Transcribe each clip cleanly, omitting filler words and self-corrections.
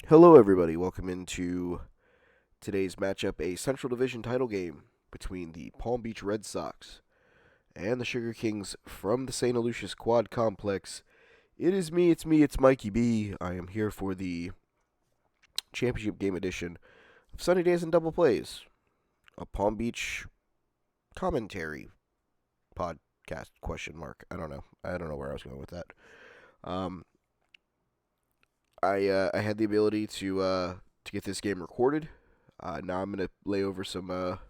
Hello, everybody. Welcome into today's matchup, a Central Division title game between the Palm Beach Red Sox and the Sugar Kings from the St. Aloysius Quad Complex. It's Mikey B. I am here for the championship game edition of Sunny Days and Double Plays, a Palm Beach commentary podcast question mark. I don't know where I was going with that. Um, I had the ability to get this game recorded. Now I'm gonna lay over some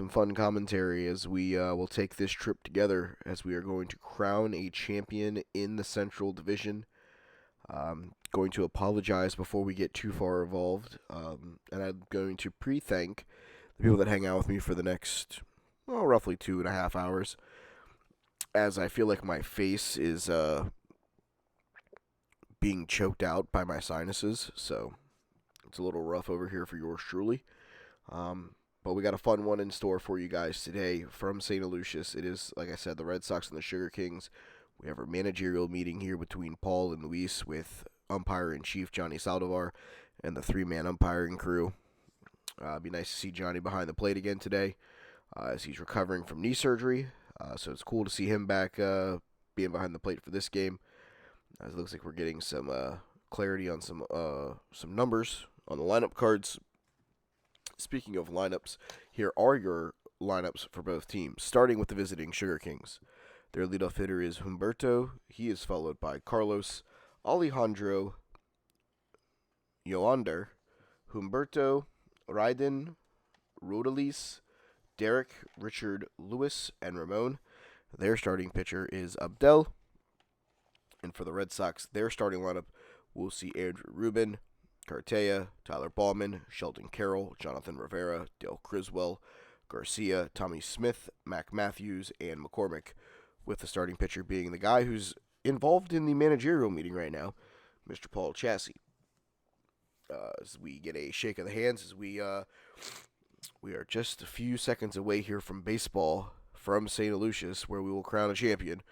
fun commentary as we will take this trip together as we are going to crown a champion in the Central Division. Going to apologize before we get too far involved, and I'm going to pre-thank the people that hang out with me for the next, well, roughly 2.5 hours, as I feel like my face is being choked out by my sinuses, so it's a little rough over here for yours truly. But we got a fun one in store for you guys today from St. Aloysius. It is, like I said, the Red Sox and the Sugar Kings. We have our managerial meeting here between Paul and Luis with umpire-in-chief Johnny Saldivar and the three-man umpiring crew. It'd be nice to see Johnny behind the plate again today as he's recovering from knee surgery. So it's cool to see him back being behind the plate for this game. It looks like we're getting some clarity on some numbers on the lineup cards. Speaking of lineups, here are your lineups for both teams, starting with the visiting Sugar Kings. Their leadoff hitter is Humberto. He is followed by Carlos, Alejandro, Yoander, Humberto, Raiden, Rodalis, Derek, Richard, Lewis, and Ramon. Their starting pitcher is Abdel. And for the Red Sox, their starting lineup will see Andrew Rubin, Cartea, Tyler Ballman, Sheldon Carroll, Jonathan Rivera, Dale Criswell, Garcia, Tommy Smith, Mac Matthews, and McCormick, with the starting pitcher being the guy who's involved in the managerial meeting right now, Mr. Paul Chassis. As we get a shake of the hands, as we are just a few seconds away here from baseball from St. Aloysius, where we will crown a champion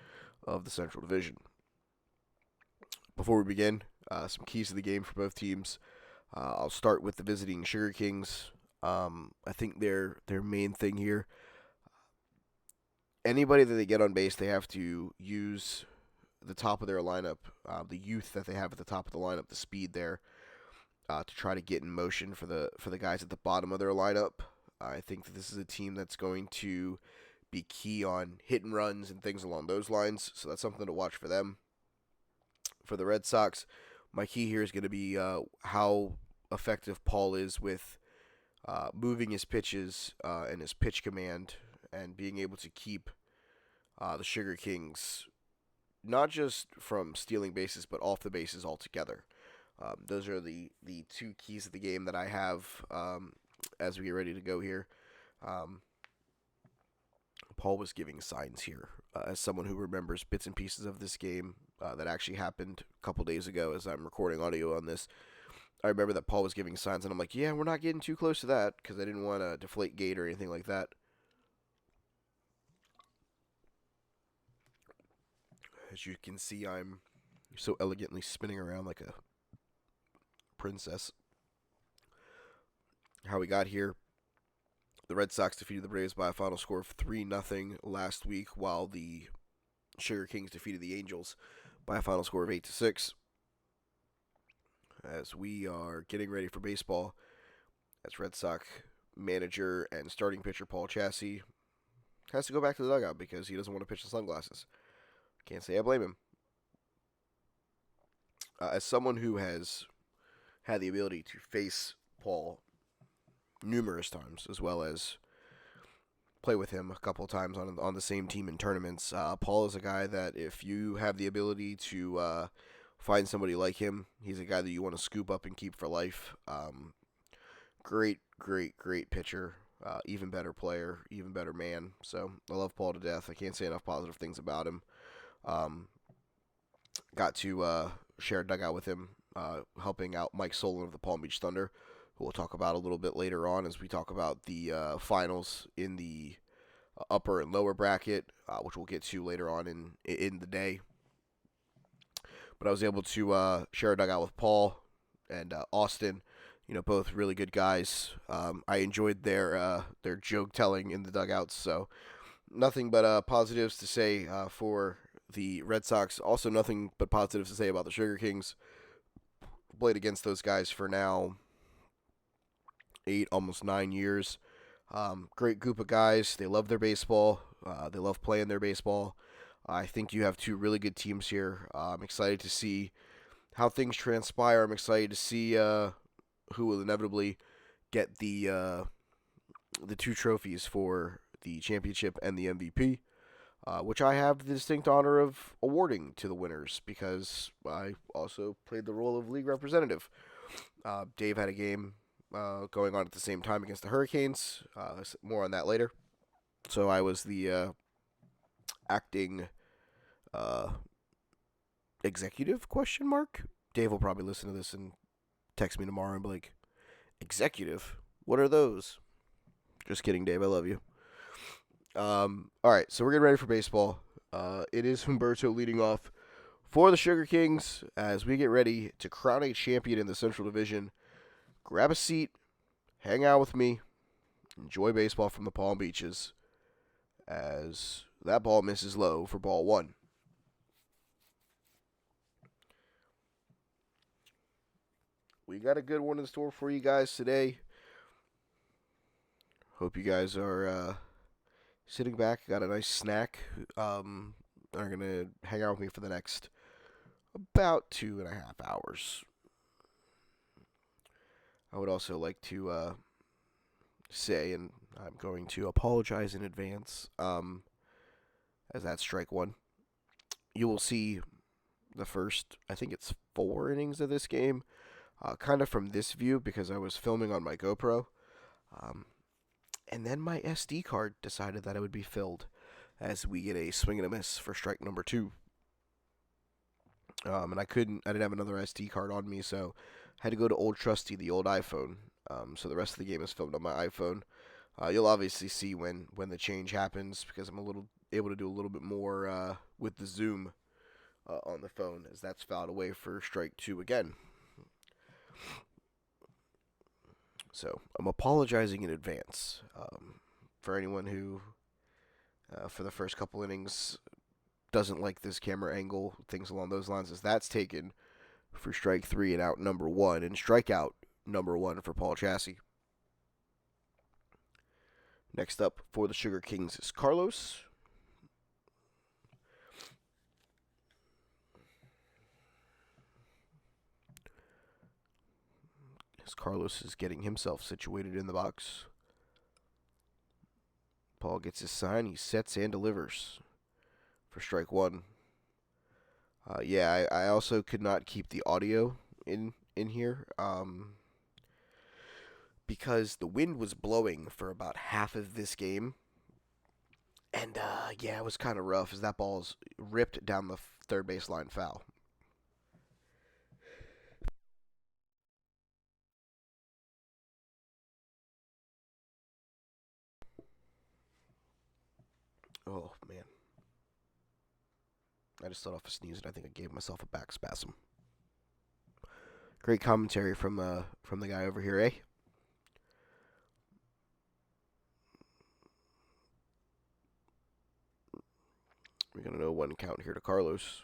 of the Central Division. Before we begin, some keys to the game for both teams. I'll start with the visiting Sugar Kings. I think their main thing here, anybody that they get on base, they have to use the top of their lineup, the youth that they have at the top of the lineup, the speed there, to try to get in motion for the guys at the bottom of their lineup. I think that this is a team that's going to be key on hit and runs and things along those lines, so that's something to watch for them. For the Red Sox, my key here is going to be how effective Paul is with moving his pitches and his pitch command and being able to keep the Sugar Kings not just from stealing bases but off the bases altogether. Those are the two keys of the game that I have as we get ready to go here. Paul was giving signs here as someone who remembers bits and pieces of this game that actually happened a couple days ago as I'm recording audio on this. I remember that Paul was giving signs, and I'm like, yeah, we're not getting too close to that because I didn't want to deflate gate or anything like that. As you can see, I'm so elegantly spinning around like a princess. How we got here. The Red Sox defeated the Braves by a final score of 3-0 last week, while the Sugar Kings defeated the Angels by a final score of 8-6. As we are getting ready for baseball, as Red Sox manager and starting pitcher Paul Chassis has to go back to the dugout because he doesn't want to pitch the sunglasses. Can't say I blame him. As someone who has had the ability to face Paul numerous times, as well as play with him a couple of times on the same team in tournaments, Paul is a guy that if you have the ability to find somebody like him, he's a guy that you want to scoop up and keep for life. Great pitcher, even better player, even better man. So I love Paul to death. I can't say enough positive things about him. Got to share a dugout with him, helping out Mike Solon of the Palm Beach Thunder, who we'll talk about a little bit later on as we talk about the finals in the upper and lower bracket, which we'll get to later on in the day. But I was able to share a dugout with Paul and Austin. Both really good guys. I enjoyed their joke telling in the dugouts. So nothing but positives to say for the Red Sox. Also, nothing but positives to say about the Sugar Kings. Played against those guys for now 8, almost 9 years. Great group of guys. They love their baseball. They love playing their baseball. I think you have two really good teams here. I'm excited to see how things transpire. I'm excited to see who will inevitably get the two trophies for the championship and the MVP, which I have the distinct honor of awarding to the winners because I also played the role of league representative. Dave had a game going on at the same time against the Hurricanes. More on that later. So I was the acting executive question mark. Dave will probably listen to this and text me tomorrow and be like, executive? What are those? Just kidding, Dave. I love you. All right, so we're getting ready for baseball. It is Humberto leading off for the Sugar Kings as we get ready to crown a champion in the Central Division. Grab a seat, hang out with me, enjoy baseball from the Palm Beaches as that ball misses low for ball one. We got a good one in store for you guys today. Hope you guys are sitting back, got a nice snack, are going to hang out with me for the next about 2.5 hours. I would also like to say, and I'm going to apologize in advance, as that's strike one. You will see the first, I think it's 4 innings of this game, kind of from this view because I was filming on my GoPro. And then my SD card decided that it would be filled as we get a swing and a miss for strike number 2. And I didn't have another SD card on me, so I had to go to old trusty, the old iPhone. So the rest of the game is filmed on my iPhone. You'll obviously see when the change happens because I'm able to do a little bit more with the zoom on the phone as that's fouled away for strike 2 again. So I'm apologizing in advance for anyone who, for the first couple innings, doesn't like this camera angle, things along those lines, as that's taken for strike 3 and out number 1, and strikeout number 1 for Paul Chasse. Next up for the Sugar Kings is Carlos. As Carlos is getting himself situated in the box. Paul gets his sign, he sets and delivers for strike 1. I also could not keep the audio in here because the wind was blowing for about half of this game. And, it was kind of rough as that ball's ripped down the third baseline foul. Oh, man. I just let off a sneeze and I think I gave myself a back spasm. Great commentary from the guy over here, eh? We're going to know 1 count here to Carlos.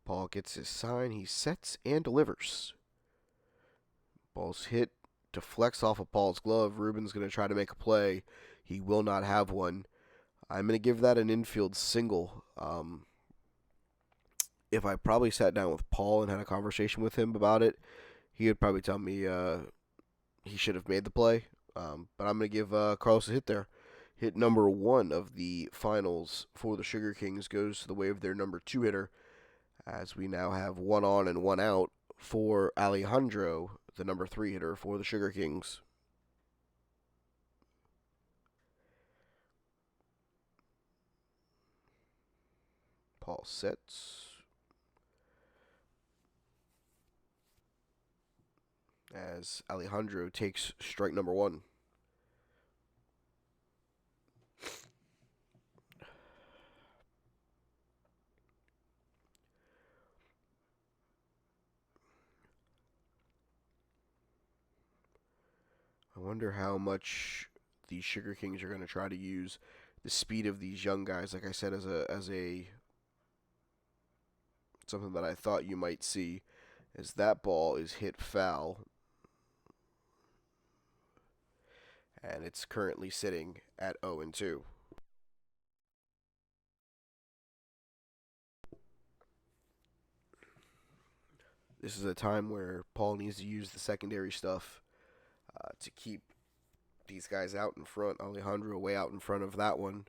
Paul gets his sign. He sets and delivers. Ball's hit. Deflects off of Paul's glove. Ruben's going to try to make a play. He will not have one. I'm going to give that an infield single. If I probably sat down with Paul and had a conversation with him about it, he would probably tell me he should have made the play. But I'm going to give Carlos a hit there. Hit number 1 of the finals for the Sugar Kings goes to the way of their number 2 hitter, as we now have 1 on and 1 out for Alejandro, the number 3 hitter for the Sugar Kings. Paul sets. As Alejandro takes strike number 1. wonder how much the Sugar Kings are going to try to use the speed of these young guys. Like I said, as a something that I thought you might see, as that ball is hit foul, and it's currently sitting at 0-2. This is a time where Paul needs to use the secondary stuff to keep these guys out in front. Alejandro way out in front of that one.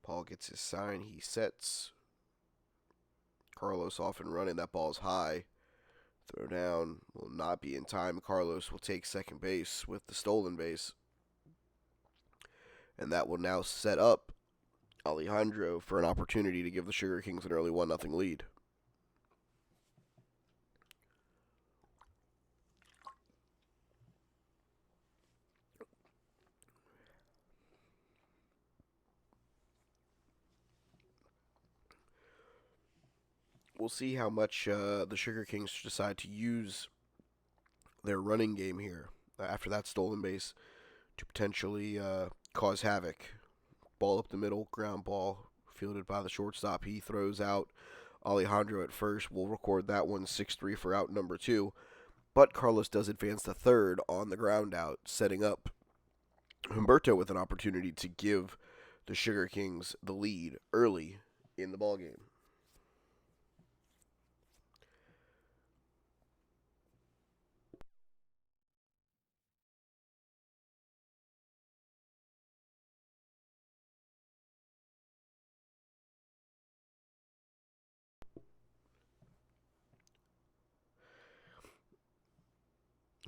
Paul gets his sign. He sets. Carlos off and running. That ball's high. Throw down will not be in time. Carlos will take second base with the stolen base. And that will now set up Alejandro for an opportunity to give the Sugar Kings an early 1-0 lead. We'll see how much the Sugar Kings decide to use their running game here after that stolen base to potentially cause havoc. Ball up the middle, ground ball, fielded by the shortstop. He throws out Alejandro at first. We'll record that one 6-3 for out number 2. But Carlos does advance to third on the ground out, setting up Humberto with an opportunity to give the Sugar Kings the lead early in the ballgame.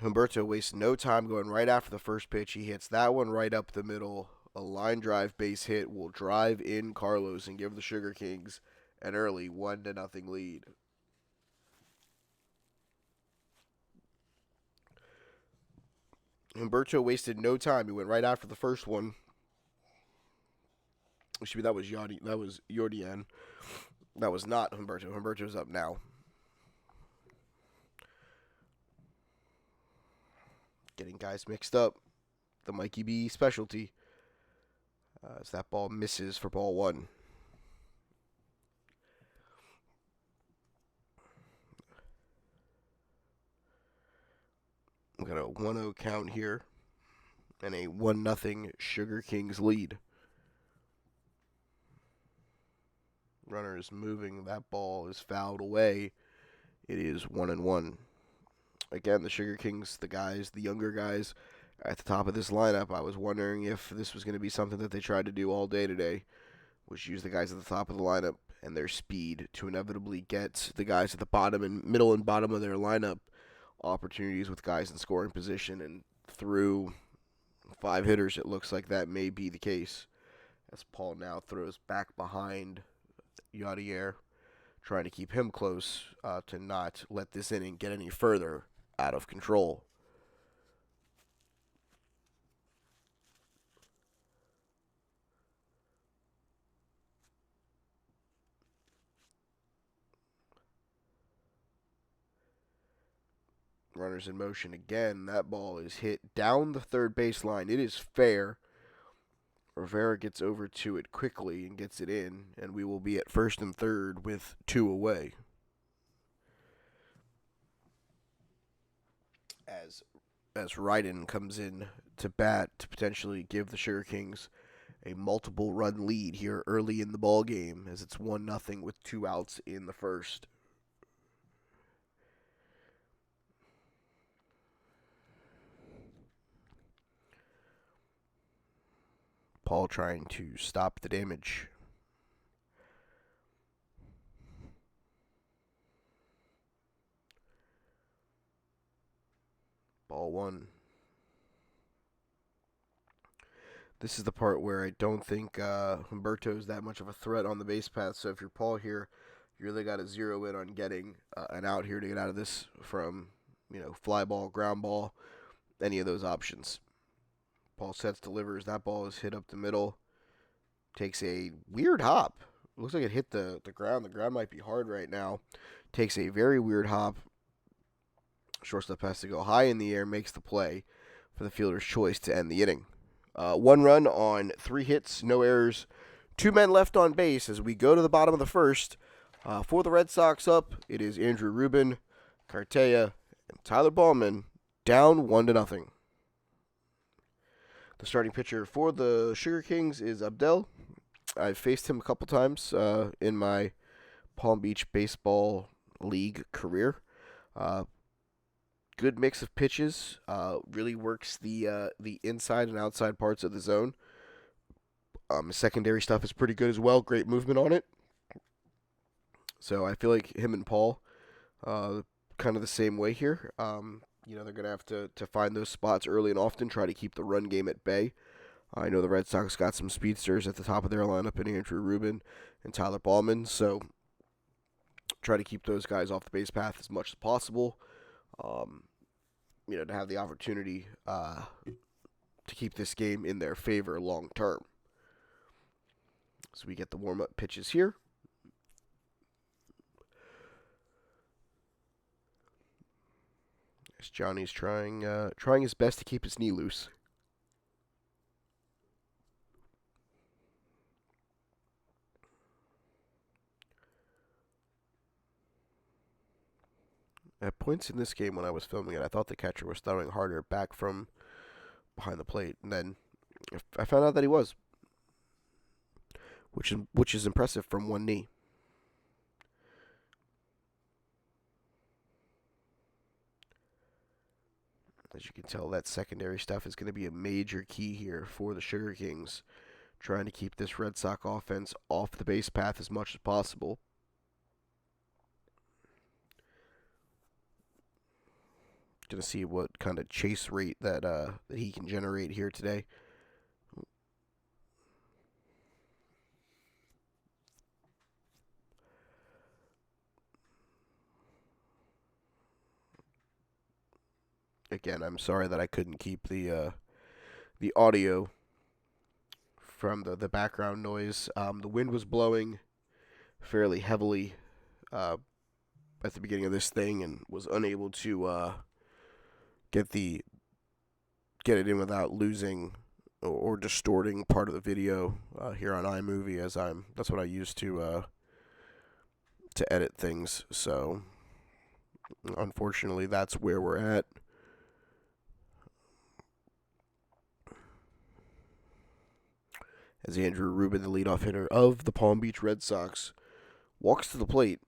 Humberto wastes no time going right after the first pitch. He hits that one right up the middle. A line drive base hit will drive in Carlos and give the Sugar Kings an early 1-0 lead. Humberto wasted no time. He went right after the first one. Excuse me, that was Yordian. That was not Humberto. Humberto's up now. Getting guys mixed up. The Mikey B specialty. As that ball misses for ball 1. We got a 1-0 count here. And a 1-0 Sugar Kings lead. Runner is moving. That ball is fouled away. It is 1-1. Again, the Sugar Kings, the younger guys at the top of this lineup. I was wondering if this was going to be something that they tried to do all day today, was use the guys at the top of the lineup and their speed to inevitably get the guys at the bottom and middle and bottom of their lineup opportunities with guys in scoring position. And through 5 hitters, it looks like that may be the case, as Paul now throws back behind Yadier, trying to keep him close to not let this inning get any further out of control. Runners in motion again. That ball is hit down the third baseline. It is fair. Rivera gets over to it quickly and gets it in, and we will be at first and third with 2 away. As Ryden comes in to bat to potentially give the Sugar Kings a multiple run lead here early in the ball game, as it's 1-0 with 2 outs in the first. Paul trying to stop the damage. Ball 1. This is the part where I don't think Humberto is that much of a threat on the base path. So if you're Paul here, you really got to zero in on getting an out here to get out of this from, fly ball, ground ball, any of those options. Paul sets, delivers. That ball is hit up the middle. Takes a weird hop. Looks like it hit the ground. The ground might be hard right now. Takes a very weird hop. Shortstop has to go high in the air, makes the play for the fielder's choice to end the inning. 1 run on 3 hits, no errors, 2 men left on base as we go to the bottom of the first. For the Red Sox up, it is Andrew Rubin, Cartaya, and Tyler Ballman down 1-0. The starting pitcher for the Sugar Kings is Abdel. I've faced him a couple times in my Palm Beach Baseball League career. Good mix of pitches. Really works the inside and outside parts of the zone. Secondary stuff is pretty good as well. Great movement on it. So I feel like him and Paul, kind of the same way here. They're going to have to find those spots early and often, try to keep the run game at bay. I know the Red Sox got some speedsters at the top of their lineup in Andrew Rubin and Tyler Ballman, so try to keep those guys off the base path as much as possible. To have the opportunity to keep this game in their favor long term. So we get the warm-up pitches here. As Johnny's trying his best to keep his knee loose. At points in this game when I was filming it, I thought the catcher was throwing harder back from behind the plate, and then I found out that he was, which is impressive from one knee. As you can tell, that secondary stuff is going to be a major key here for the Sugar Kings, trying to keep this Red Sox offense off the base path as much as possible. Going to see what kind of chase rate that he can generate here today. Again, I'm sorry that I couldn't keep the audio from the background noise. The wind was blowing fairly heavily at the beginning of this thing, and was unable to get it in without losing or distorting part of the video here on iMovie, as that's what I use to edit things. So unfortunately, that's where we're at. As Andrew Rubin, the leadoff hitter of the Palm Beach Red Sox, walks to the plate.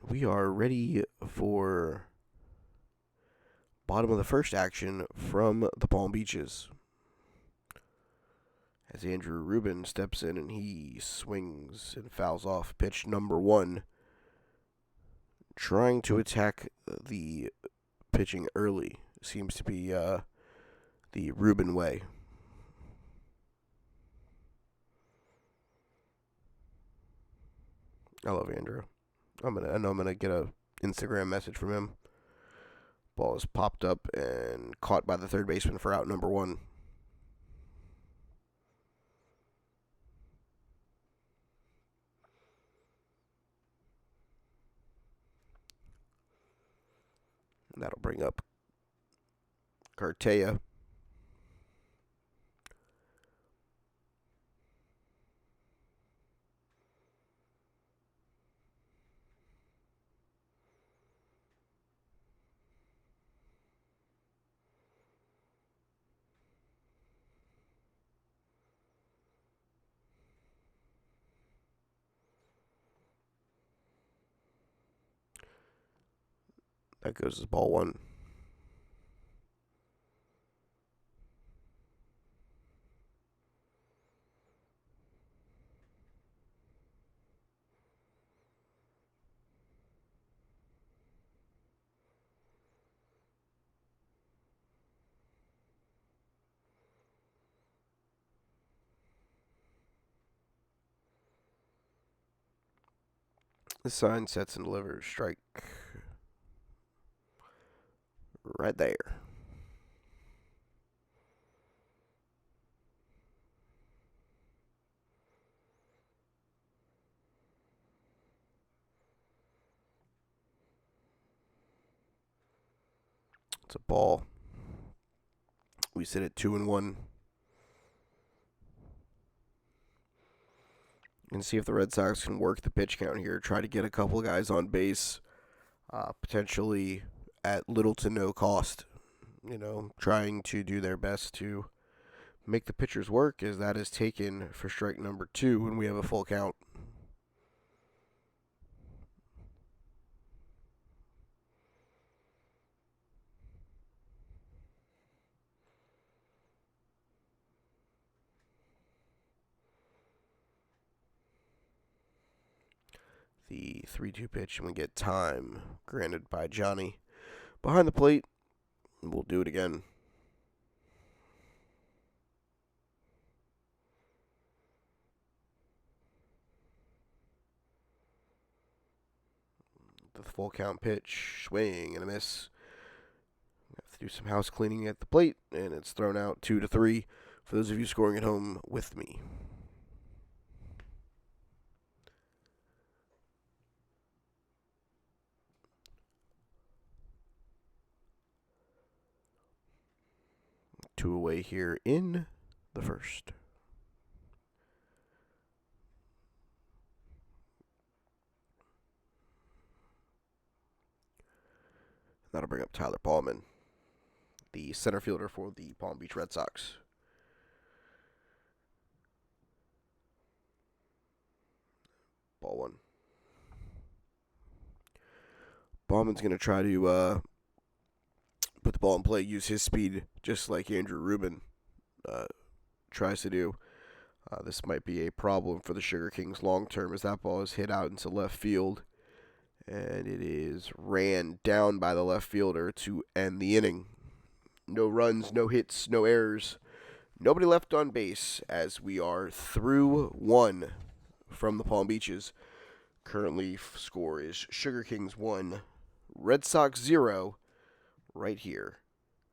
We are ready for bottom of the first action from the Palm Beaches. As Andrew Rubin steps in and he swings and fouls off pitch number 1, trying to attack the pitching early. Seems to be the Rubin way. I love Andrew. I know I'm gonna get a Instagram message from him. Ball is popped up and caught by the third baseman for out number 1. And that'll bring up Cartaya. That goes as ball 1. The sign sets and delivers. Strike. Right there. It's a ball. We sit at 2-1. And see if the Red Sox can work the pitch count here. Try to get a couple guys on base, potentially at little to no cost. Trying to do their best to make the pitchers work, as that is taken for strike number 2 when we have a full count. The 3-2 pitch, and we get time granted by Johnny behind the plate. We'll do it again. The full count pitch, swing and a miss. Have to do some house cleaning at the plate, and it's thrown out 2-3 for those of you scoring at home with me. Two away here in the first. That'll bring up Tyler Paulman, the center fielder for the Palm Beach Red Sox. Ball one. Ballman's going to try to put the ball in play, use his speed, just like Andrew Rubin tries to do. This might be a problem for the Sugar Kings long term, as that ball is hit out into left field, and it is ran down by the left fielder to end the inning. No runs, no hits, no errors. Nobody left on base, as we are through 1 from the Palm Beaches. Currently, score is Sugar Kings 1, Red Sox 0, right here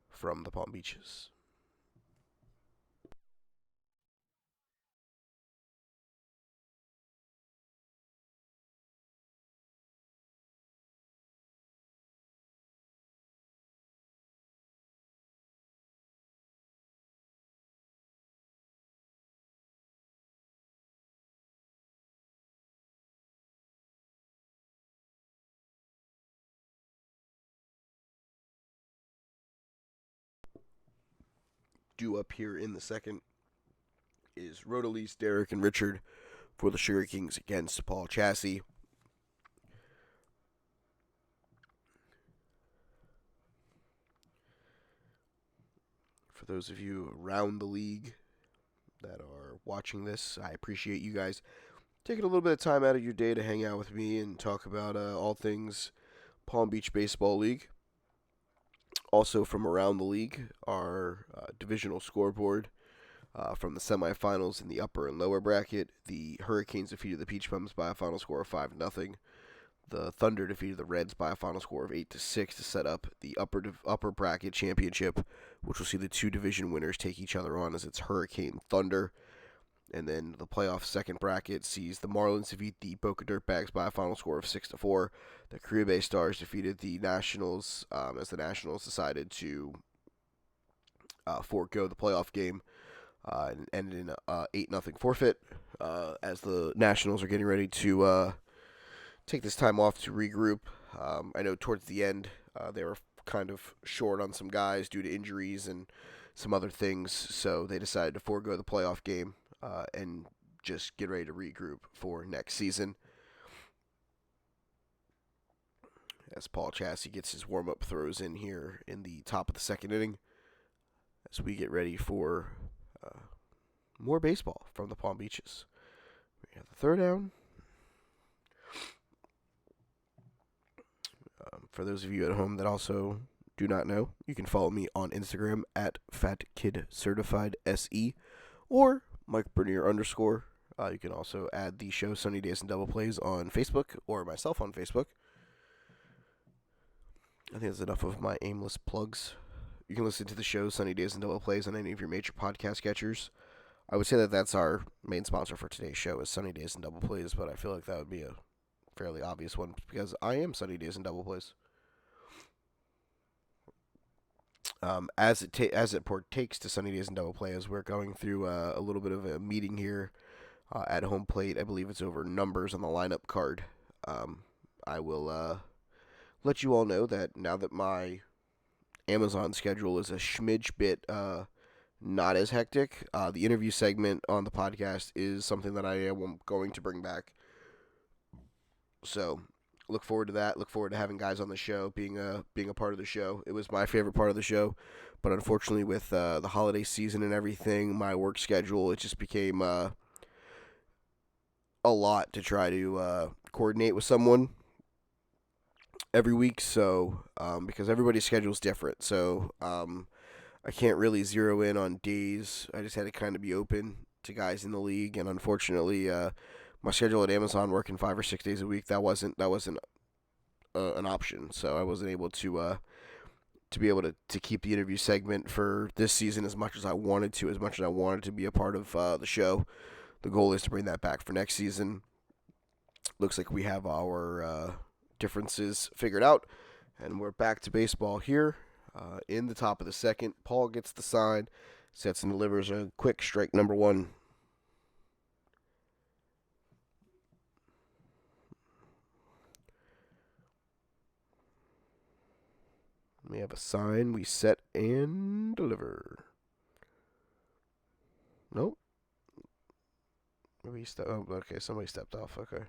from the Palm Beaches. Due up here in the second is Rodalis, Derek, and Richard for the Sugar Kings against Paul Chassie. For those of you around the league that are watching this, I appreciate you guys taking a little bit of time out of your day to hang out with me and talk about all things Palm Beach Baseball League. Also from around the league, our divisional scoreboard from the semifinals in the upper and lower bracket. The Hurricanes defeated the Peach Bums by a final score of 5-0. The Thunder defeated the Reds by a final score of 8-6 to set up the upper bracket championship, which will see the 2 division winners take each other on, as it's Hurricane Thunder. And then the playoff second bracket sees the Marlins defeat the Boca Dirtbags by a final score of 6-4. The Caribe Stars defeated the Nationals, as the Nationals decided to forego the playoff game, and ended in a 8-0 forfeit, as the Nationals are getting ready to take this time off to regroup. I know towards the end they were kind of short on some guys due to injuries and some other things, so they decided to forego the playoff game and just get ready to regroup for next season. As Paul Chassie gets his warm-up throws in here in the top of the second inning, as we get ready for more baseball from the Palm Beaches. We have the third down. For those of you at home that also do not know, you can follow me on Instagram at FatKidCertifiedSE or Mike Bernier _. You can also add the show Sunny Days and Double Plays on Facebook or myself on Facebook. I think that's enough of my aimless plugs. You can listen to the show Sunny Days and Double Plays on any of your major podcast catchers. I would say that that's our main sponsor for today's show is Sunny Days and Double Plays, but I feel like that would be a fairly obvious one because I am Sunny Days and Double Plays. As it partakes to Sunny Days and Double Plays, we're going through a little bit of a meeting here at home plate. I believe it's over numbers on the lineup card. I will let you all know that now that my Amazon schedule is a smidge bit not as hectic, the interview segment on the podcast is something that I am going to bring back. So look forward to that. Look forward to having guys on the show, being a part of the show. It was my favorite part of the show, but unfortunately with the holiday season and everything, my work schedule, it just became a lot to try to coordinate with someone every week. So because everybody's schedule is different, so I can't really zero in on days. I just had to kind of be open to guys in the league, and unfortunately, my schedule at Amazon working 5 or 6 days a week, that wasn't an option. So I wasn't able to be able to keep the interview segment for this season as much as I wanted to be a part of the show. The goal is to bring that back for next season. Looks like we have our differences figured out, and we're back to baseball here. In the top of the second, Paul gets the sign, sets and delivers a quick strike number 1. We have a sign, we set and deliver. Nope. Okay, somebody stepped off, okay.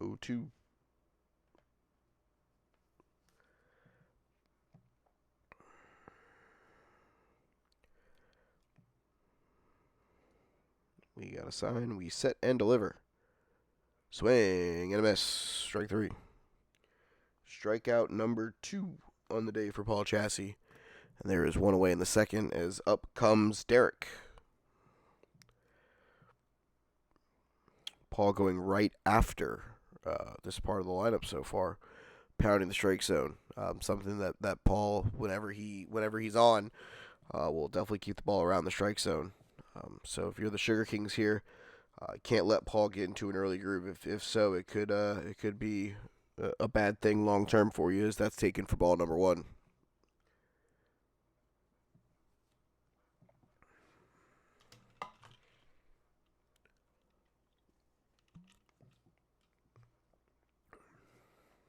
O2. We got a sign, we set and deliver. Swing and a miss. Strike 3. Strikeout number 2 on the day for Paul Chassie. And there is one away in the second as up comes Derek. Paul going right after this part of the lineup so far, pounding the strike zone. Something that Paul, whenever he's on, will definitely keep the ball around the strike zone. So if you're the Sugar Kings here, can't let Paul get into an early groove. If so, it could be a bad thing long term for you, as that's taken for ball number 1.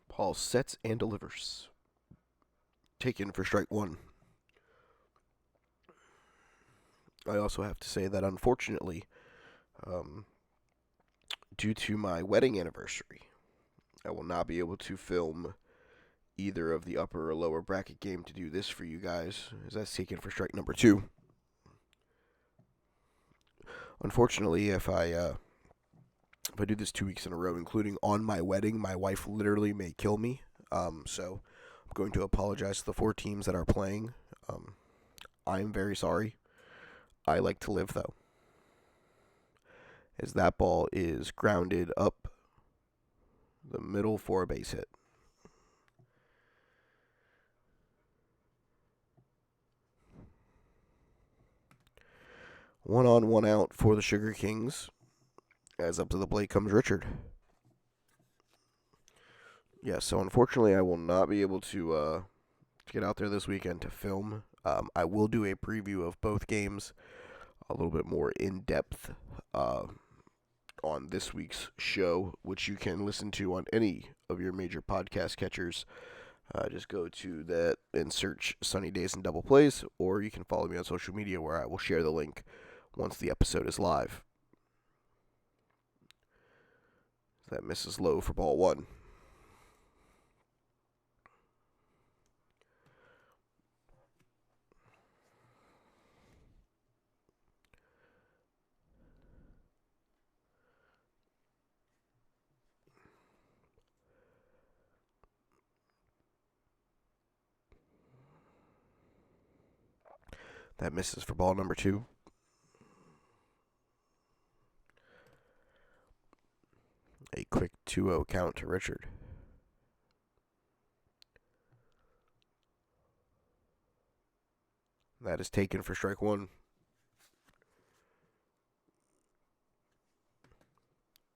Paul sets and delivers. Taken for strike 1. I also have to say that unfortunately, due to my wedding anniversary, I will not be able to film either of the upper or lower bracket game to do this for you guys, as that's taken for strike number 2. Unfortunately, if I do this 2 weeks in a row, including on my wedding, my wife literally may kill me. So I'm going to apologize to the 4 teams that are playing. I'm very sorry. I like to live, though, as that ball is grounded up the middle for a base hit. One on, one out for the Sugar Kings, as up to the plate comes Richard. Yeah, so unfortunately I will not be able to get out there this weekend to film. I will do a preview of both games a little bit more in depth on this week's show, which you can listen to on any of your major podcast catchers. Just go to that and search Sunny Days and Double Plays, or you can follow me on social media where I will share the link once the episode is live. That misses low for ball 1. That misses for ball number 2. A quick 2-0 count to Richard. That is taken for strike 1.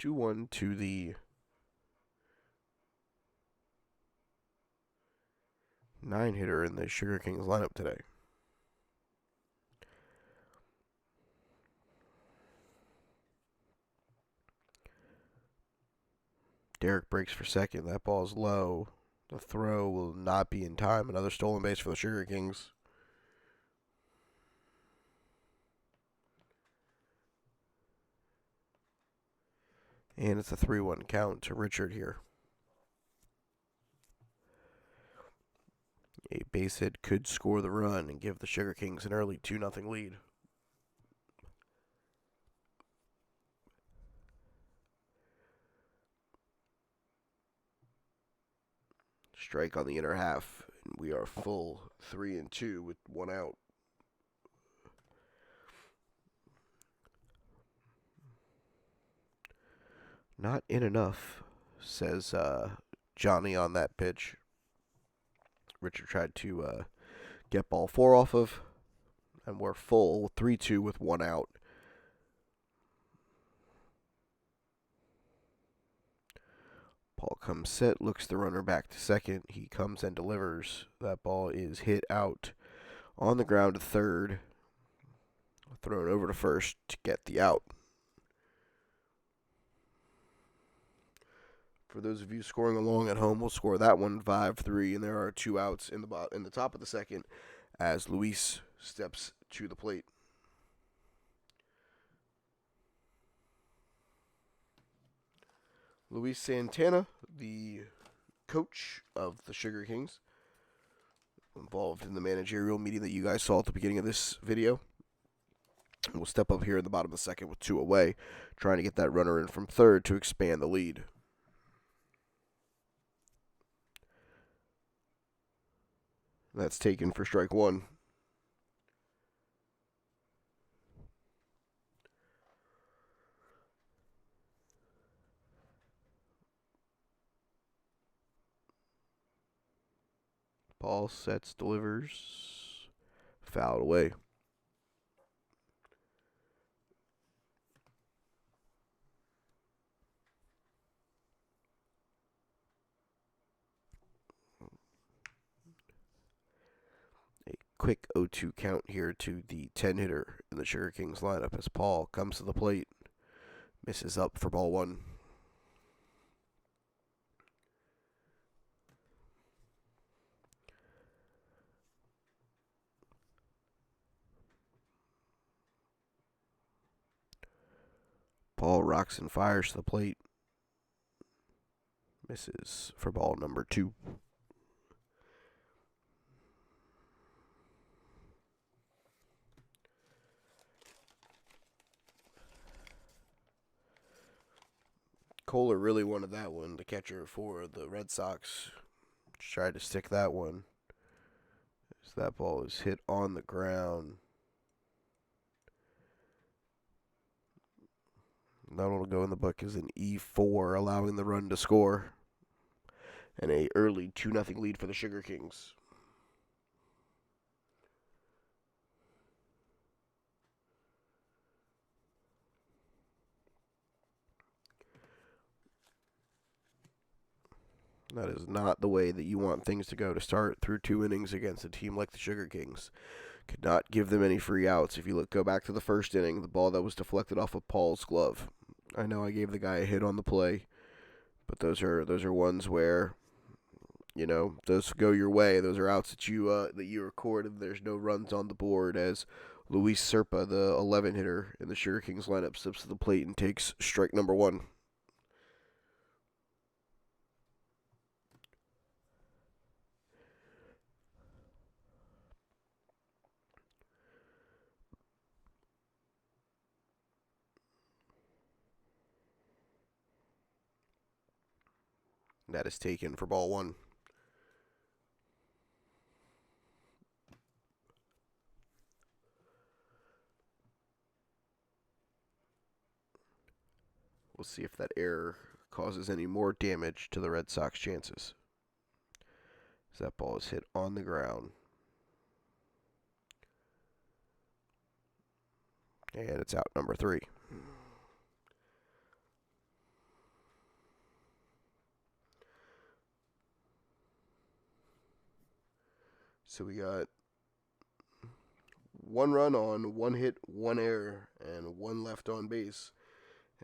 2-1 to the 9-hitter in the Sugar Kings lineup today. Derek breaks for second. That ball is low. The throw will not be in time. Another stolen base for the Sugar Kings. And it's a 3-1 count to Richard here. A base hit could score the run and give the Sugar Kings an early 2-0 lead. Strike on the inner half, and we are full 3-2 with 1 out. Not in enough, says Johnny on that pitch. Richard tried to get ball 4 off of, and we're full 3-2 with 1 out. Paul comes set, looks the runner back to second. He comes and delivers. That ball is hit out on the ground to third. Thrown over to first to get the out. For those of you scoring along at home, we'll score that one 5-3, and there are 2 outs in the top of the second as Luis steps to the plate. Luis Santana, the coach of the Sugar Kings, involved in the managerial meeting that you guys saw at the beginning of this video. We'll step up here in the bottom of the second with 2 away, trying to get that runner in from third to expand the lead. That's taken for strike 1. Ball sets, delivers, fouled away. A quick 0-2 count here to the 10-hitter in the Sugar Kings lineup as Paul comes to the plate, misses up for ball 1. Paul rocks and fires to the plate. Misses for ball number 2. Kohler really wanted that one, the catcher for the Red Sox. Tried to stick that one. As that ball is hit on the ground. That one will go in the book as an E4, allowing the run to score. And a early 2-0 lead for the Sugar Kings. That is not the way that you want things to go to start through 2 innings against a team like the Sugar Kings. Could not give them any free outs. If you go back to the first inning, the ball that was deflected off of Paul's glove. I know I gave the guy a hit on the play, but those are ones where, those go your way. Those are outs that you record, and there's no runs on the board as Luis Serpa, the 11-hitter in the Sugar Kings lineup, steps to the plate and takes strike number 1. That is taken for ball 1. We'll see if that error causes any more damage to the Red Sox chances. As that ball is hit on the ground. And it's out, number 3. So we got 1 run on 1 hit, 1 error, and 1 left on base.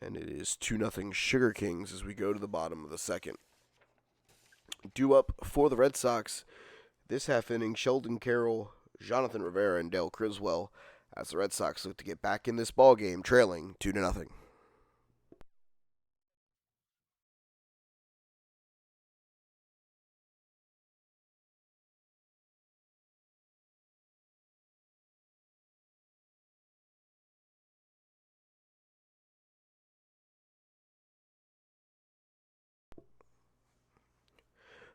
And it is 2-0 Sugar Kings as we go to the bottom of the second. Due up for the Red Sox this half inning, Sheldon Carroll, Jonathan Rivera, and Dale Criswell, as the Red Sox look to get back in this ball game, trailing 2-0.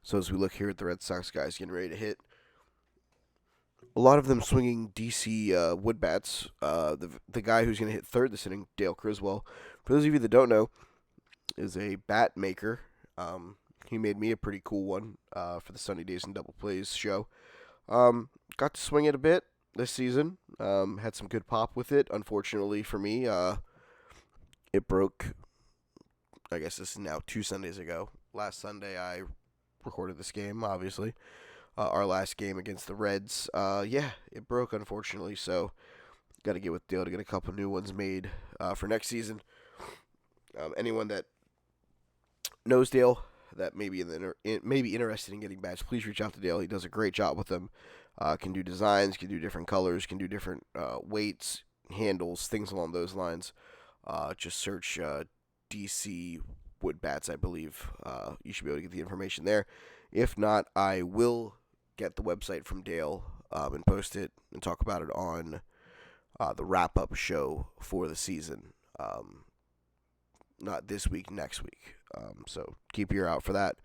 So as we look here at the Red Sox guys getting ready to hit, a lot of them swinging DC wood bats. The guy who's going to hit third this inning, Dale Criswell, for those of you that don't know, is a bat maker. He made me a pretty cool one for the Sunny Days and Double Plays show. Got to swing it a bit this season. Had some good pop with it. Unfortunately for me, it broke. I guess this is now 2 Sundays ago. Last Sunday I recorded this game, obviously. Our last game against the Reds. It broke, unfortunately, so got to get with Dale to get a couple new ones made for next season. Anyone that knows Dale that may be interested in getting bats, please reach out to Dale. He does a great job with them. Can do designs, can do different colors, can do different weights, handles, things along those lines. Just search DC wood bats, I believe. You should be able to get the information there. If not, I will get the website from Dale and post it and talk about it on the wrap-up show for the season. Not this week, next week. So keep your ear out for that.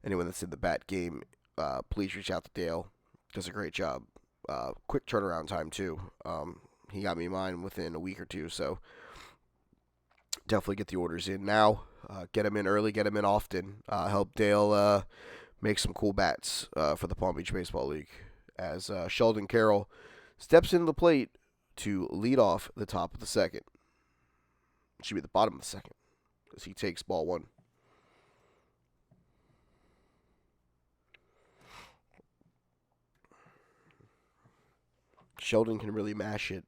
Anyone that's in the bat game, please reach out to Dale. Does a great job. Quick turnaround time, too. He got me mine within a week or two, so definitely get the orders in now. Get them in early, get them in often. Help Dale make some cool bats for the Palm Beach Baseball League. As Sheldon Carroll steps into the plate to lead off the top of the second. It should be the bottom of the second, as he takes ball 1. Sheldon can really mash it.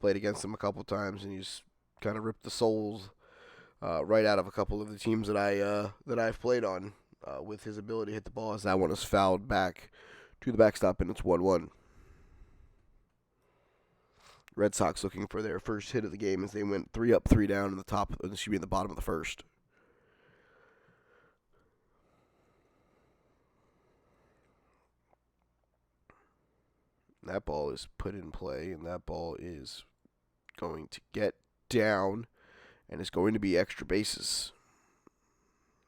Played against him a couple times, and he's kind of ripped the souls right out of a couple of the teams that I've played on with his ability to hit the ball. As that one is fouled back to the backstop, and it's 1-1. Red Sox looking for their first hit of the game as they went 3 up, 3 down in the bottom of the first. That ball is put in play, and that ball is going to get down, and it's going to be extra bases.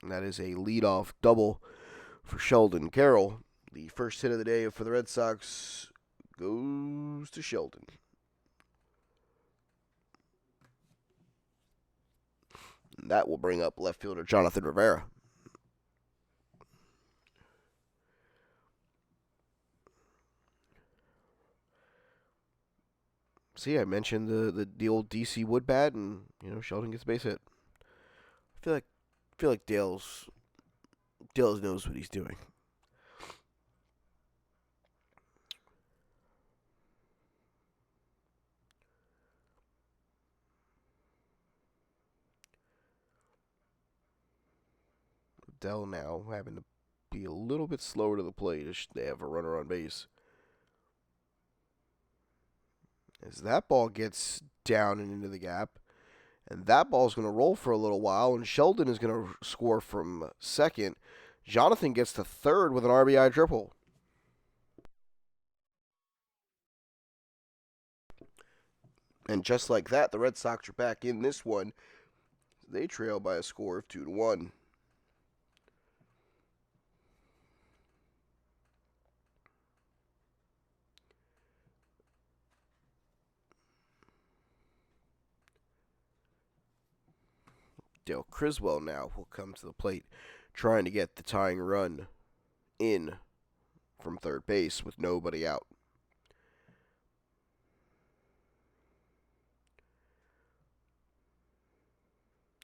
And that is a leadoff double for Sheldon Carroll. The first hit of the day for the Red Sox goes to Sheldon. And that will bring up left fielder Jonathan Rivera. See, I mentioned the old DC wood bat, and Sheldon gets a base hit. I feel like Dale's knows what he's doing. Dell now having to be a little bit slower to the plate as they have a runner on base. As that ball gets down and into the gap, and that ball is going to roll for a little while, and Sheldon is going to score from second. Jonathan gets to third with an RBI triple. And just like that, the Red Sox are back in this one. They trail by a score of 2-1. Dale Criswell now will come to the plate, trying to get the tying run in from third base with nobody out.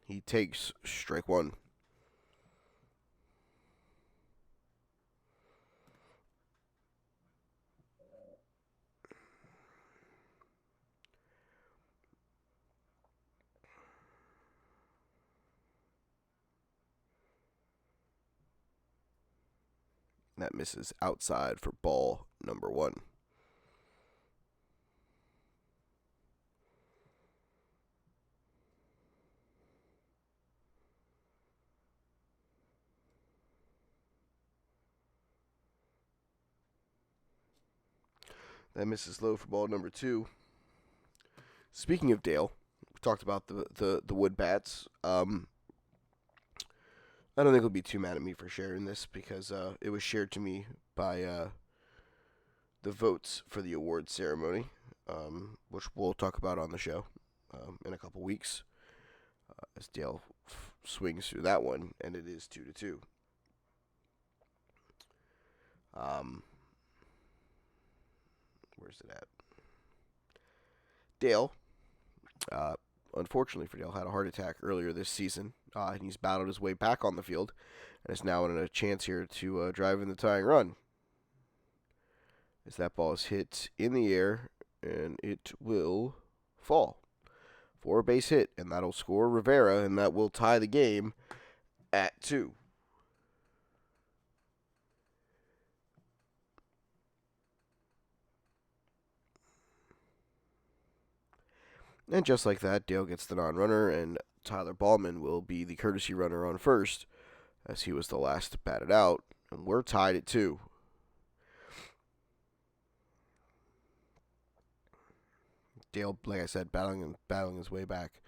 He takes strike one. That misses outside for ball number one. That misses low for ball number two. Speaking of Dale, we talked about the wood bats. I don't think he'll be too mad at me for sharing this because it was shared to me by the votes for the award ceremony, which we'll talk about on the show in a couple weeks as Dale swings through that one, and it is 2-2. Where's it at? Dale, unfortunately for Dale, had a heart attack earlier this season, and he's battled his way back on the field, and is now in a chance here to drive in the tying run. As that ball is hit in the air, and it will fall for a base hit, and that'll score Rivera, and that will tie the game at 2. And just like that, Dale gets the non-runner, and Tyler Ballman will be the courtesy runner on first, as he was the last to bat it out, and we're tied at 2. Dale, like I said, battling his way back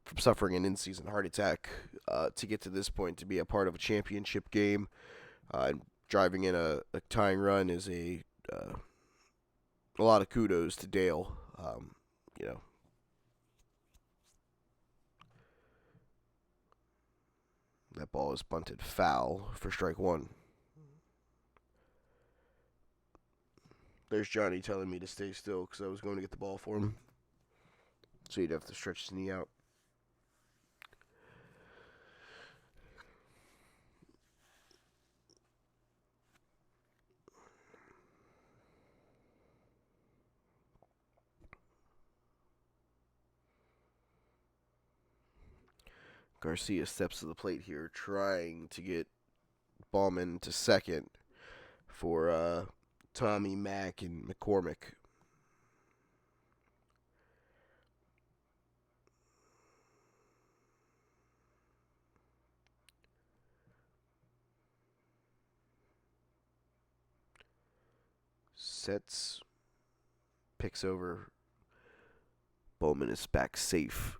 from suffering an in-season heart attack to get to this point, to be a part of a championship game, and driving in a tying run is a lot of kudos to Dale. You know, that ball is bunted foul for strike one. There's Johnny telling me to stay still because I was going to get the ball for him. So he'd have to stretch his knee out. Garcia steps to the plate here, trying to get Ballman to second for Tommy, Mack, and McCormick. Sets, picks over. Bowman is back safe.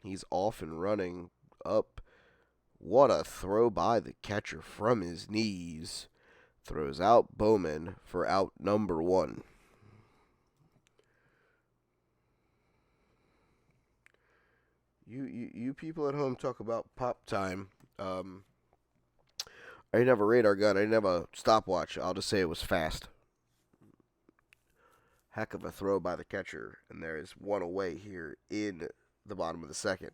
He's off and running up. What a throw by the catcher from his knees. Throws out Bowman for out number one. You people at home talk about pop time. I didn't have a radar gun. I didn't have a stopwatch. I'll just say it was fast. Heck of a throw by the catcher, and there is one away here in the bottom of the second.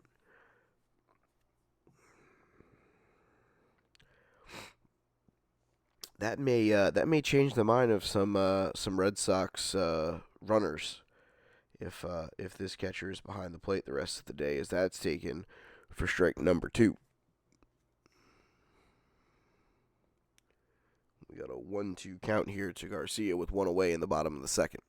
That may change the mind of some Red Sox runners if this catcher is behind the plate the rest of the day, as that's taken for strike number 2. We got a 1-2 count here to Garcia with one away in the bottom of the second.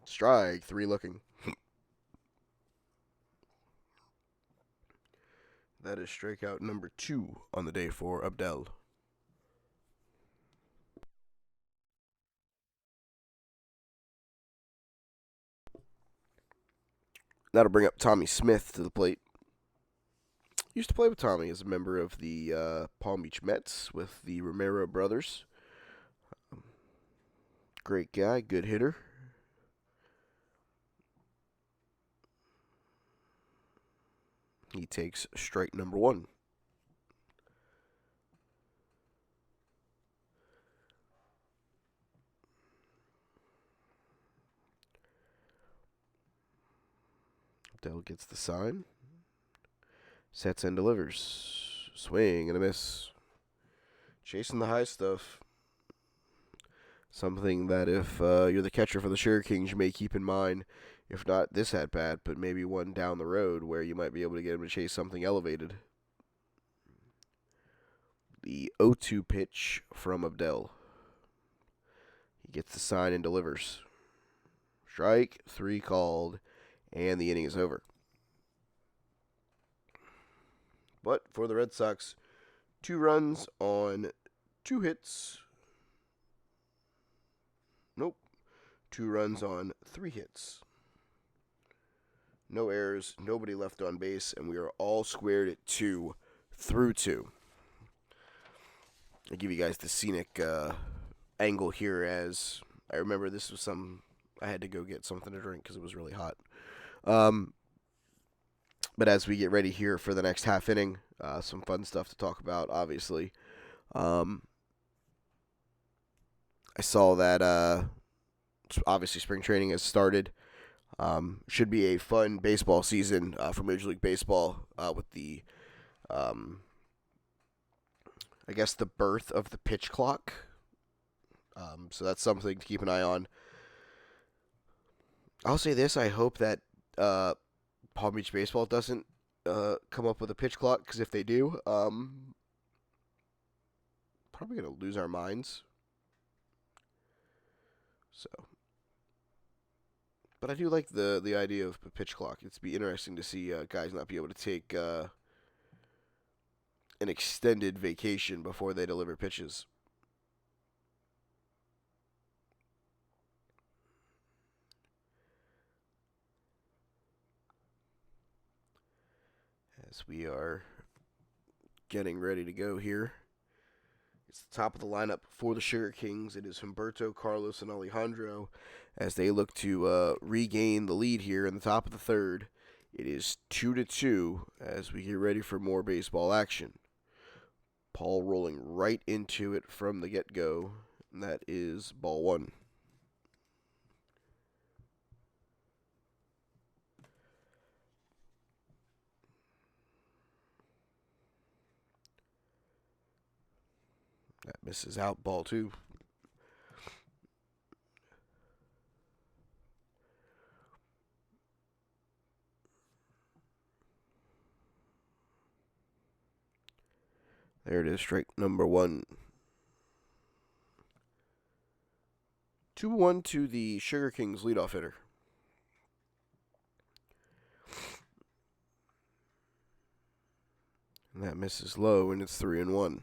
Strike 3 looking. That is strikeout number 2 on the day for Abdel. That'll bring up Tommy Smith to the plate. Used to play with Tommy as a member of the Palm Beach Mets with the Romero brothers. Great guy, good hitter. He takes strike number one. Dell gets the sign. Sets and delivers. Swing and a miss. Chasing the high stuff. Something that if you're the catcher for the Sugar Kings, you may keep in mind. If not this at bat, but maybe one down the road where you might be able to get him to chase something elevated. The 0-2 pitch from Abdel. He gets the sign and delivers. Strike, 3 called, and the inning is over. But for the Red Sox, 2 runs on 2 hits. Nope. 2 runs on 3 hits. No errors, nobody left on base, and we are all squared at 2 through 2. I'll give you guys the scenic angle here, as I remember this was I had to go get something to drink because it was really hot. But as we get ready here for the next half inning, some fun stuff to talk about, obviously. I saw that obviously spring training has started. Should be a fun baseball season for Major League Baseball with the, I guess, the birth of the pitch clock. So that's something to keep an eye on. I'll say this, I hope that Palm Beach Baseball doesn't come up with a pitch clock, because if they do, probably going to lose our minds. So, but I do like the idea of a pitch clock. It'd be interesting to see guys not be able to take an extended vacation before they deliver pitches. As we are getting ready to go here. It's the top of the lineup for the Sugar Kings. It is Humberto, Carlos, and Alejandro as they look to regain the lead here in the top of the third. It is 2-2 as we get ready for more baseball action. Paul rolling right into it from the get-go, and that is ball 1. That misses out, ball 2. There it is, strike number 1. 2-1 to the Sugar Kings leadoff hitter. And that misses low, and it's 3-1.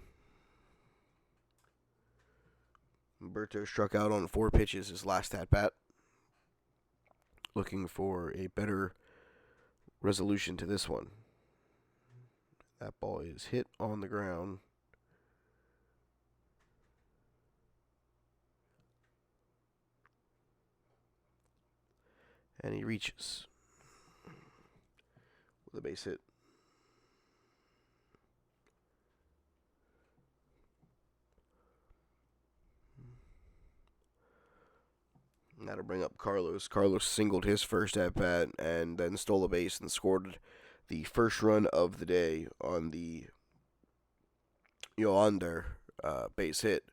Humberto struck out on 4 pitches his last at-bat. Looking for a better resolution to this one. That ball is hit on the ground. And he reaches with a base hit. And that'll bring up Carlos. Carlos singled his first at-bat and then stole a base and scored the first run of the day on the Yoander base hit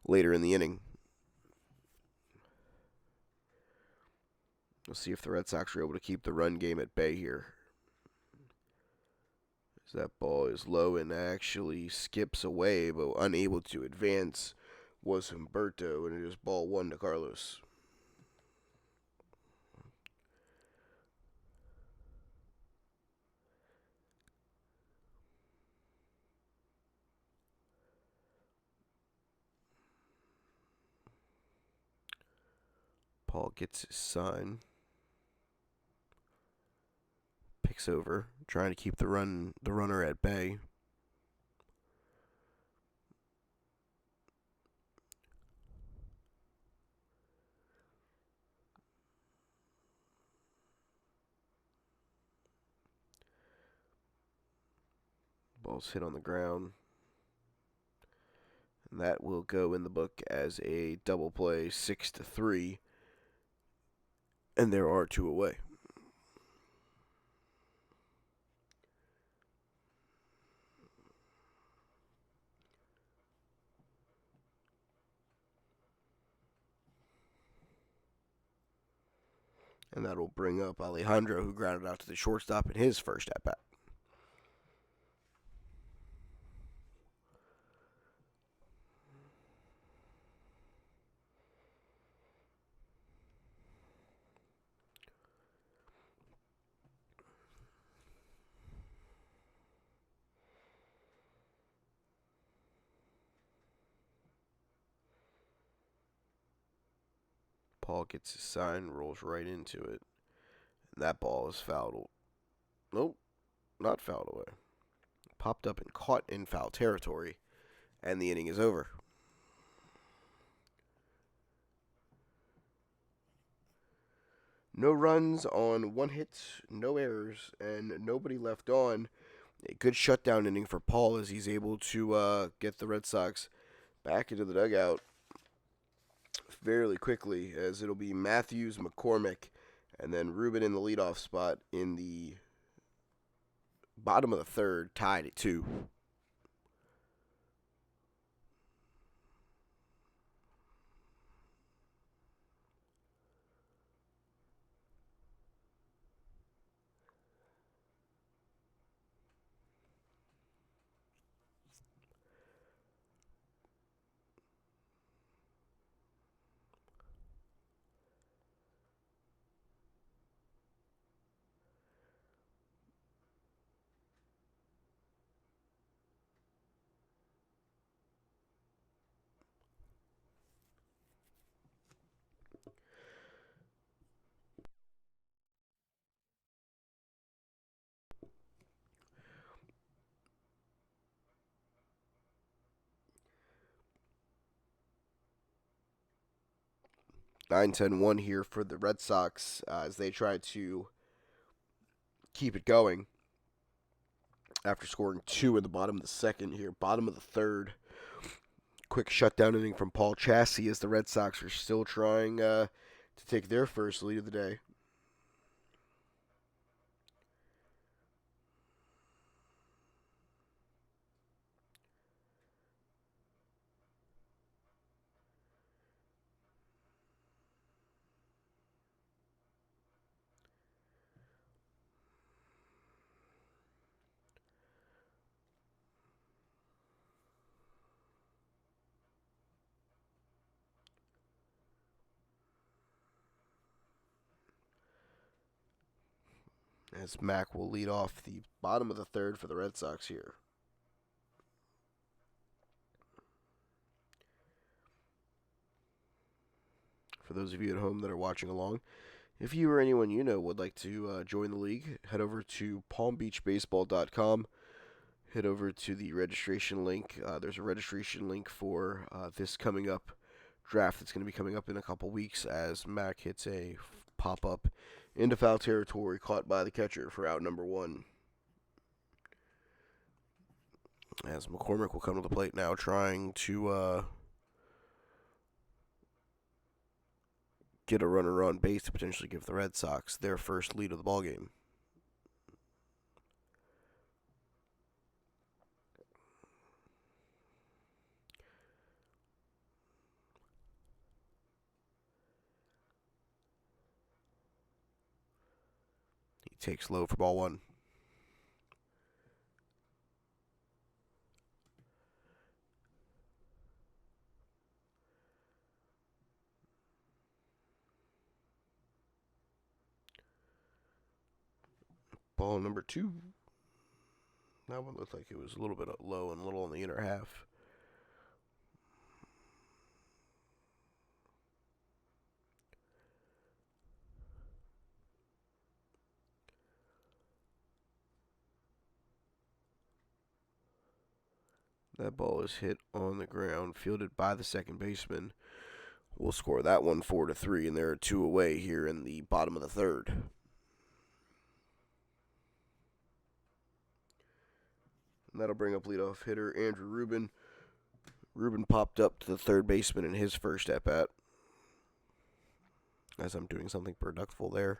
later in the inning. We'll see if the Red Sox are able to keep the run game at bay here. As that ball is low and actually skips away, but unable to advance was Humberto, and it is ball 1 to Carlos. Paul gets his sign. Picks over, trying to keep the runner at bay. Ball's hit on the ground. And that will go in the book as a double play, 6-3. And there are 2 away. And that'll bring up Alejandro, who grounded out to the shortstop in his first at-bat. Paul gets his sign, rolls right into it. And that ball is fouled. Nope, not fouled away. Popped up and caught in foul territory. And the inning is over. No runs on 1 hit, no errors, and nobody left on. A good shutdown inning for Paul as he's able to get the Red Sox back into the dugout fairly quickly, as it'll be Matthews, McCormick, and then Ruben in the leadoff spot in the bottom of the third, tied at 2. Nine, 10, 1 here for the Red Sox as they try to keep it going after scoring 2 in the bottom of the second here. Bottom of the third. Quick shutdown inning from Paul Chassie as the Red Sox are still trying to take their first lead of the day. As Mac will lead off the bottom of the third for the Red Sox here. For those of you at home that are watching along, if you or anyone you know would like to join the league, head over to palmbeachbaseball.com. Head over to the registration link. There's a registration link for this coming up draft that's going to be coming up in a couple weeks as Mac hits a pop-up into foul territory caught by the catcher for out number 1. As McCormick will come to the plate now trying to get a runner on base to potentially give the Red Sox their first lead of the ballgame. He takes low for ball 1. Ball number 2. That one looked like it was a little bit low and a little on the inner half. That ball is hit on the ground, fielded by the second baseman. We'll score that one 4-3, and there are 2 away here in the bottom of the third. And that'll bring up leadoff hitter Andrew Rubin. Rubin popped up to the third baseman in his first at-bat. As I'm doing something productful there.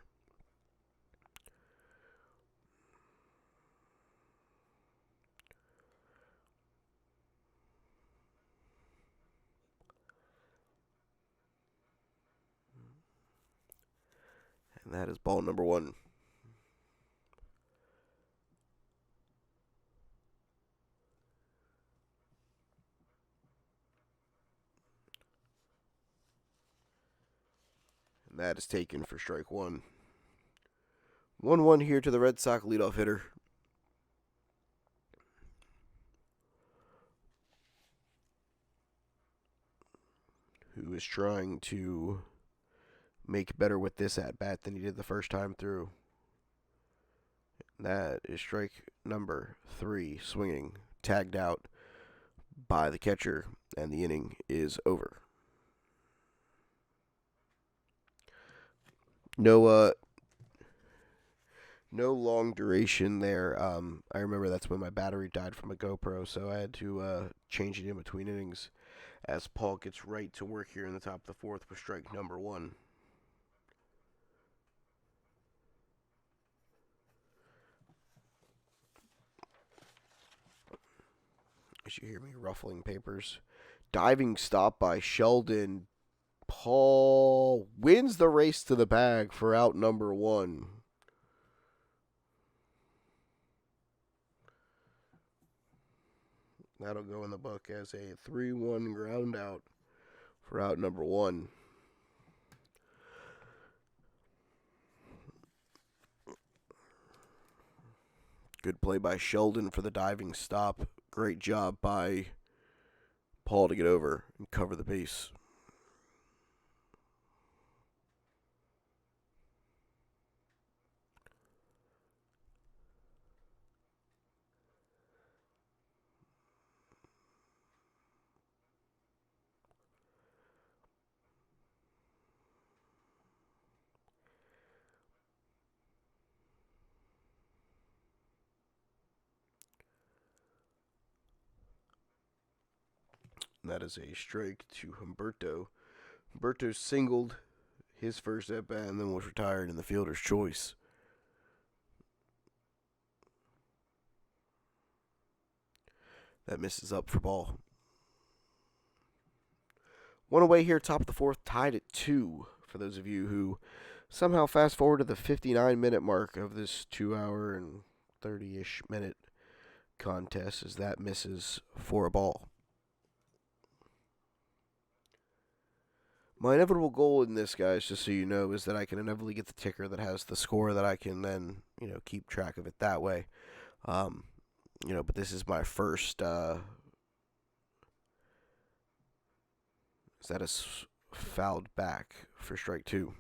And that is ball number 1. And that is taken for strike 1. 1-1 here to the Red Sox leadoff hitter. Who is trying to make better with this at-bat than he did the first time through. That is strike number 3, swinging, tagged out by the catcher, and the inning is over. No long duration there. I remember that's when my battery died from a GoPro, so I had to change it in between innings as Paul gets right to work here in the top of the fourth with strike number 1. As you hear me ruffling papers. Diving stop by Sheldon. Paul wins the race to the bag for out number 1. That'll go in the book as a 3-1 ground out for out number 1. Good play by Sheldon for the diving stop. Great job by Paul to get over and cover the base. And that is a strike to Humberto. Humberto singled his first at-bat and then was retired in the fielder's choice. That misses up for ball. 1 away here, top of the fourth, tied at 2. For those of you who somehow fast forward to the 59-minute mark of this 2-hour and 30-ish minute contest, as that misses for a ball. My inevitable goal in this, guys, just so you know, is that I can inevitably get the ticker that has the score that I can then, keep track of it that way. But this is my first, is that a fouled back for strike 2?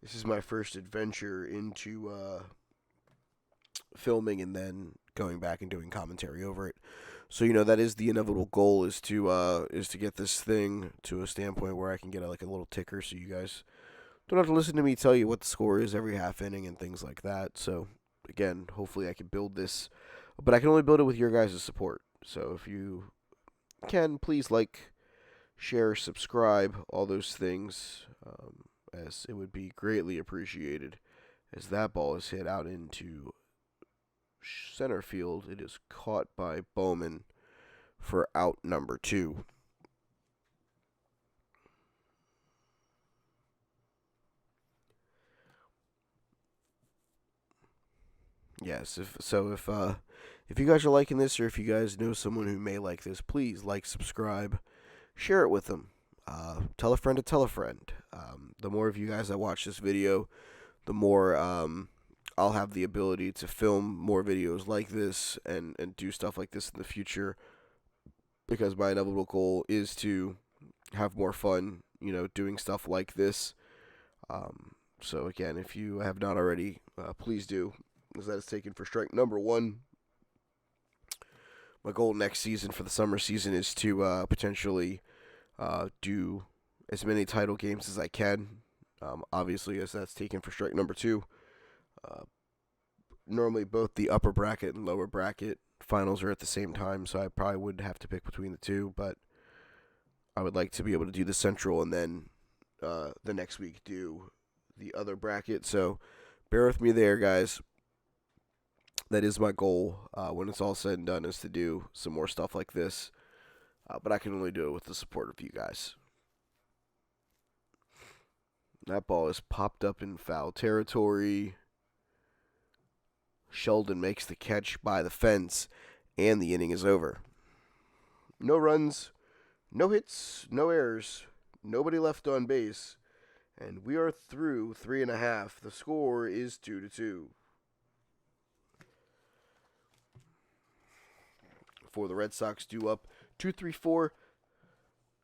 This is my first adventure into filming and then going back and doing commentary over it. So that is the inevitable goal is to get this thing to a standpoint where I can get a little ticker, so you guys don't have to listen to me tell you what the score is every half inning and things like that. So again, hopefully I can build this, but I can only build it with your guys' support. So if you can, please like, share, subscribe, all those things, as it would be greatly appreciated. As that ball is hit out into center field, it is caught by Bowman for out number 2. Yes, if you guys are liking this, or if you guys know someone who may like this, please like, subscribe, share it with them. Tell a friend to tell a friend. The more of you guys that watch this video, the more I'll have the ability to film more videos like this and do stuff like this in the future, because my inevitable goal is to have more fun, doing stuff like this. So again, if you have not already, please do, as that is taken for strike number 1. my goal next season for the summer season is to potentially do as many title games as I can. Obviously, as that's taken for strike number 2. Uh, Normally, both the upper bracket and lower bracket finals are at the same time, so I probably would have to pick between the two. But I would like to be able to do the central and then the next week do the other bracket. So bear with me there, guys. That is my goal when it's all said and done, is to do some more stuff like this. But I can only do it with the support of you guys. That ball is popped up in foul territory. Sheldon makes the catch by the fence, and the inning is over. No runs, no hits, no errors, nobody left on base, and we are through 3.5. The score is 2-2. For the Red Sox, due up 2-3-4.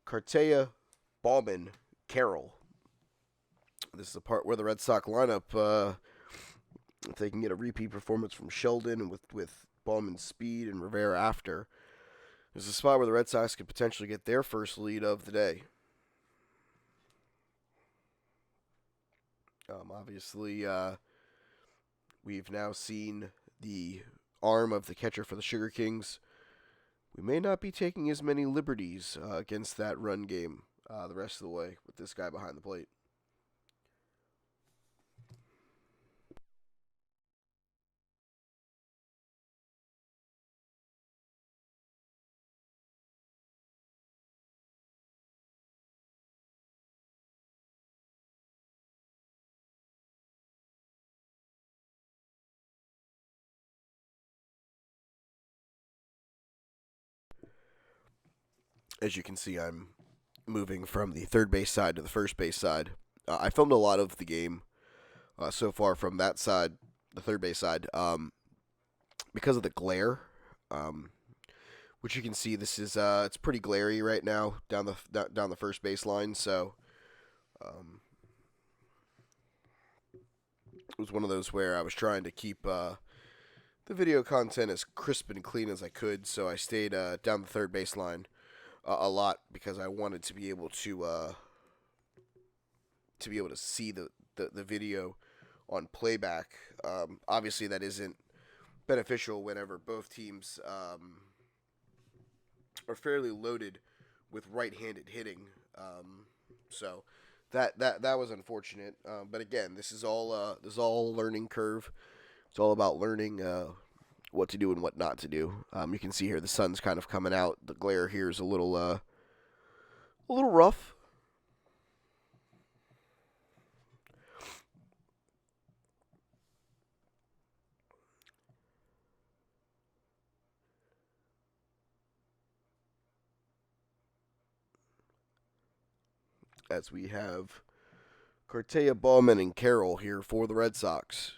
Cartaya, Baumann, Carroll. This is the part where the Red Sox lineup, if they can get a repeat performance from Sheldon and with Bauman's speed and Rivera after, this is a spot where the Red Sox could potentially get their first lead of the day. Obviously, we've now seen the arm of the catcher for the Sugar Kings. We may not be taking as many liberties against that run game the rest of the way with this guy behind the plate. As you can see, I'm moving from the third base side to the first base side. I filmed a lot of the game so far from that side, the third base side, because of the glare. Which you can see, this is it's pretty glary right now down the first base line. So it was one of those where I was trying to keep the video content as crisp and clean as I could. So I stayed down the third base line a lot because I wanted to be able to see the video on playback. Obviously, that isn't beneficial whenever both teams are fairly loaded with right-handed hitting. So that was unfortunate. But again, this is all a learning curve. It's all about learning what to do and what not to do. You can see here the sun's kind of coming out. The glare here is a little rough. As we have Cartaya, Baumann, and Carroll here for the Red Sox.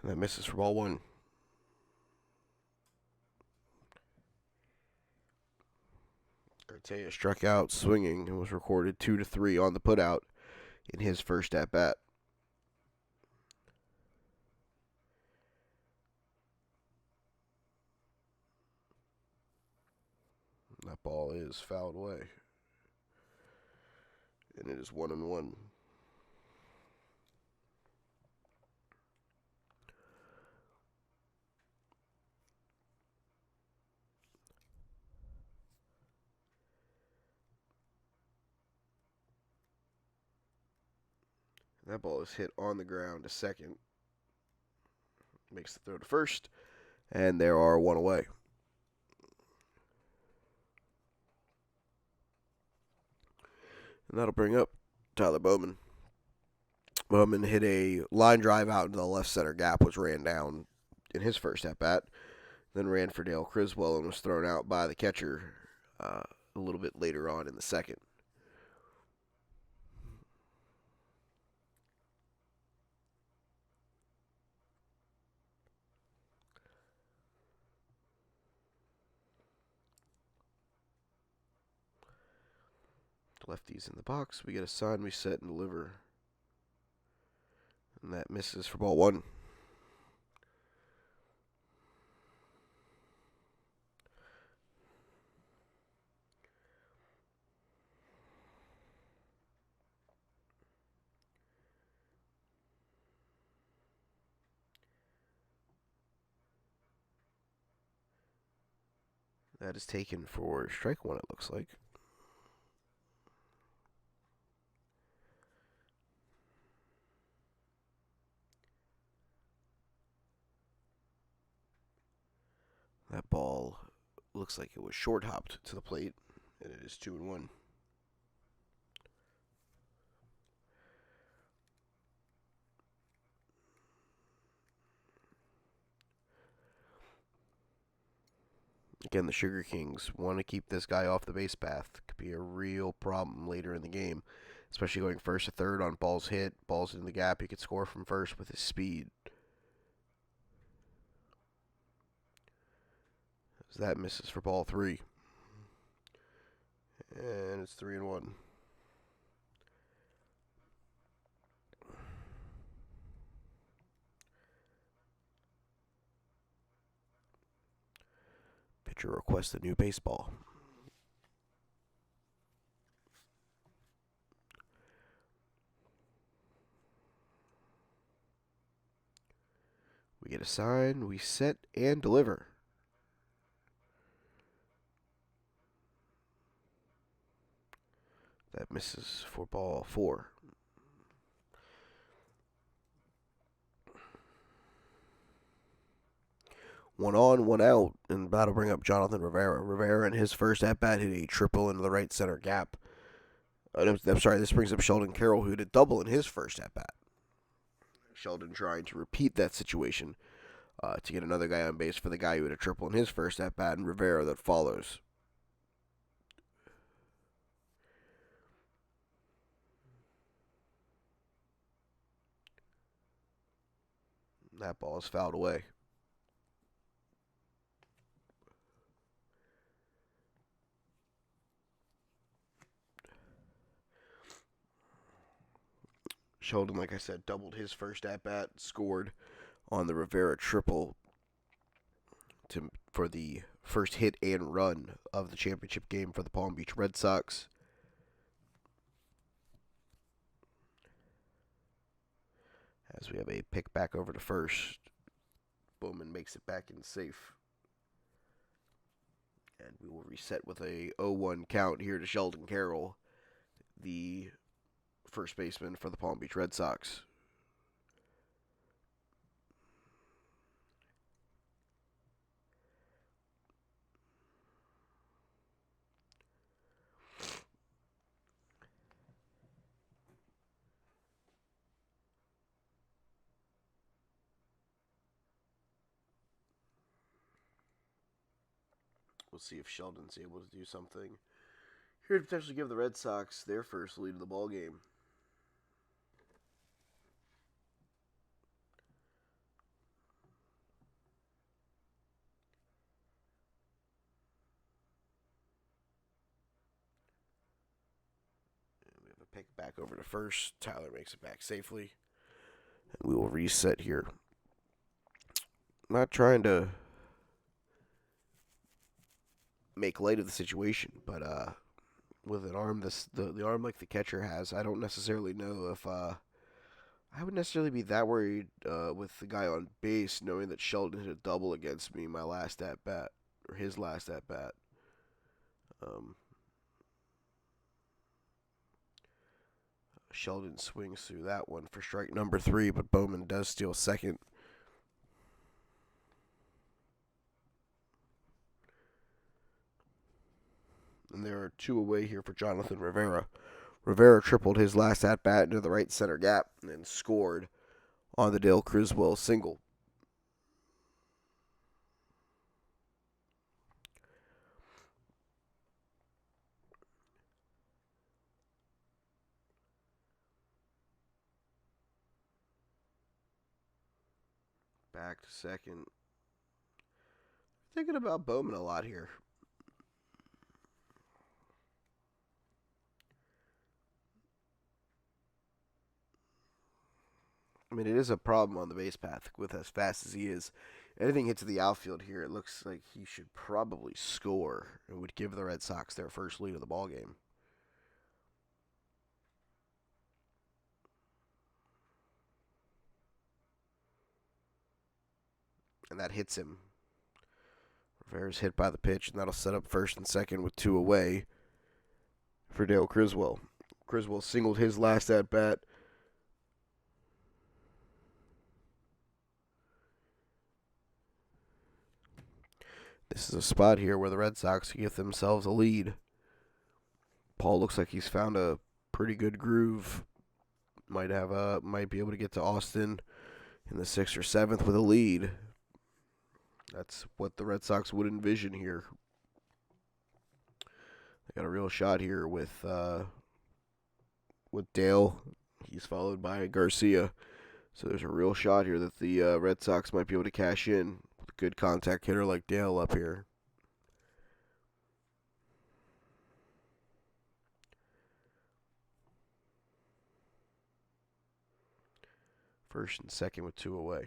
And that misses for ball 1. Cartaya struck out swinging and was recorded 2-3 on the putout in his first at bat. That ball is fouled away. And it is 1-1. That ball is hit on the ground to second. Makes the throw to first. And there are 1 away. And that'll bring up Tyler Bowman. Bowman hit a line drive out into the left center gap, which ran down in his first at bat. Then ran for Dale Criswell and was thrown out by the catcher a little bit later on in the second. Lefties in the box. We get a sign, we set, and deliver. And that misses for ball 1. That is taken for strike 1, it looks like. That ball looks like it was short hopped to the plate, and it is 2-1. Again, the Sugar Kings want to keep this guy off the base path. Could be a real problem later in the game, especially going first to third on balls hit, balls in the gap. He could score from first with his speed. As that misses for ball 3. And it's 3-1. Pitcher requests a new baseball. We get a sign, we set and deliver. That misses for ball 4. One on, one out, and that'll bring up Jonathan Rivera. Rivera in his first at-bat hit a triple into the right center gap. I'm sorry, this brings up Sheldon Carroll, who hit a double in his first at-bat. Sheldon trying to repeat that situation to get another guy on base for the guy who hit a triple in his first at-bat, and Rivera that follows. That ball is fouled away. Sheldon, like I said, doubled his first at-bat, scored on the Rivera triple for the first hit and run of the championship game for the Palm Beach Red Sox. As we have a pick back over to first, Bowman makes it back in safe. And we will reset with a 0-1 count here to Sheldon Carroll, the first baseman for the Palm Beach Red Sox. We'll see if Sheldon's able to do something here to potentially give the Red Sox their first lead of the ball game. And we have a pick back over to first. Tyler makes it back safely. And we will reset here. Not trying to make light of the situation, but with an arm the arm like the catcher has, I don't necessarily know if I would necessarily be that worried with the guy on base, knowing that Sheldon hit a double against me my last at bat or his last at bat. Sheldon swings through that one for strike number 3, but Bowman does steal second. And there are 2 away here for Jonathan Rivera. Rivera tripled his last at-bat into the right center gap and then scored on the Dale Criswell single. Back to second. Thinking about Bowman a lot here. mean, it is a problem on the base path with as fast as he is. Anything hits the outfield here, it looks like he should probably score. It would give the Red Sox their first lead of the ball game. And that hits him. Rivera's hit by the pitch, and that'll set up first and second with 2 away for Dale Criswell. Criswell singled his last at bat. This is a spot here where the Red Sox give themselves a lead. Paul looks like he's found a pretty good groove. Might be able to get to Austin in the 6th or 7th with a lead. That's what the Red Sox would envision here. They got a real shot here with Dale. He's followed by Garcia. So there's a real shot here that the Red Sox might be able to cash in with a good contact hitter like Dale up here. First and second with 2 away.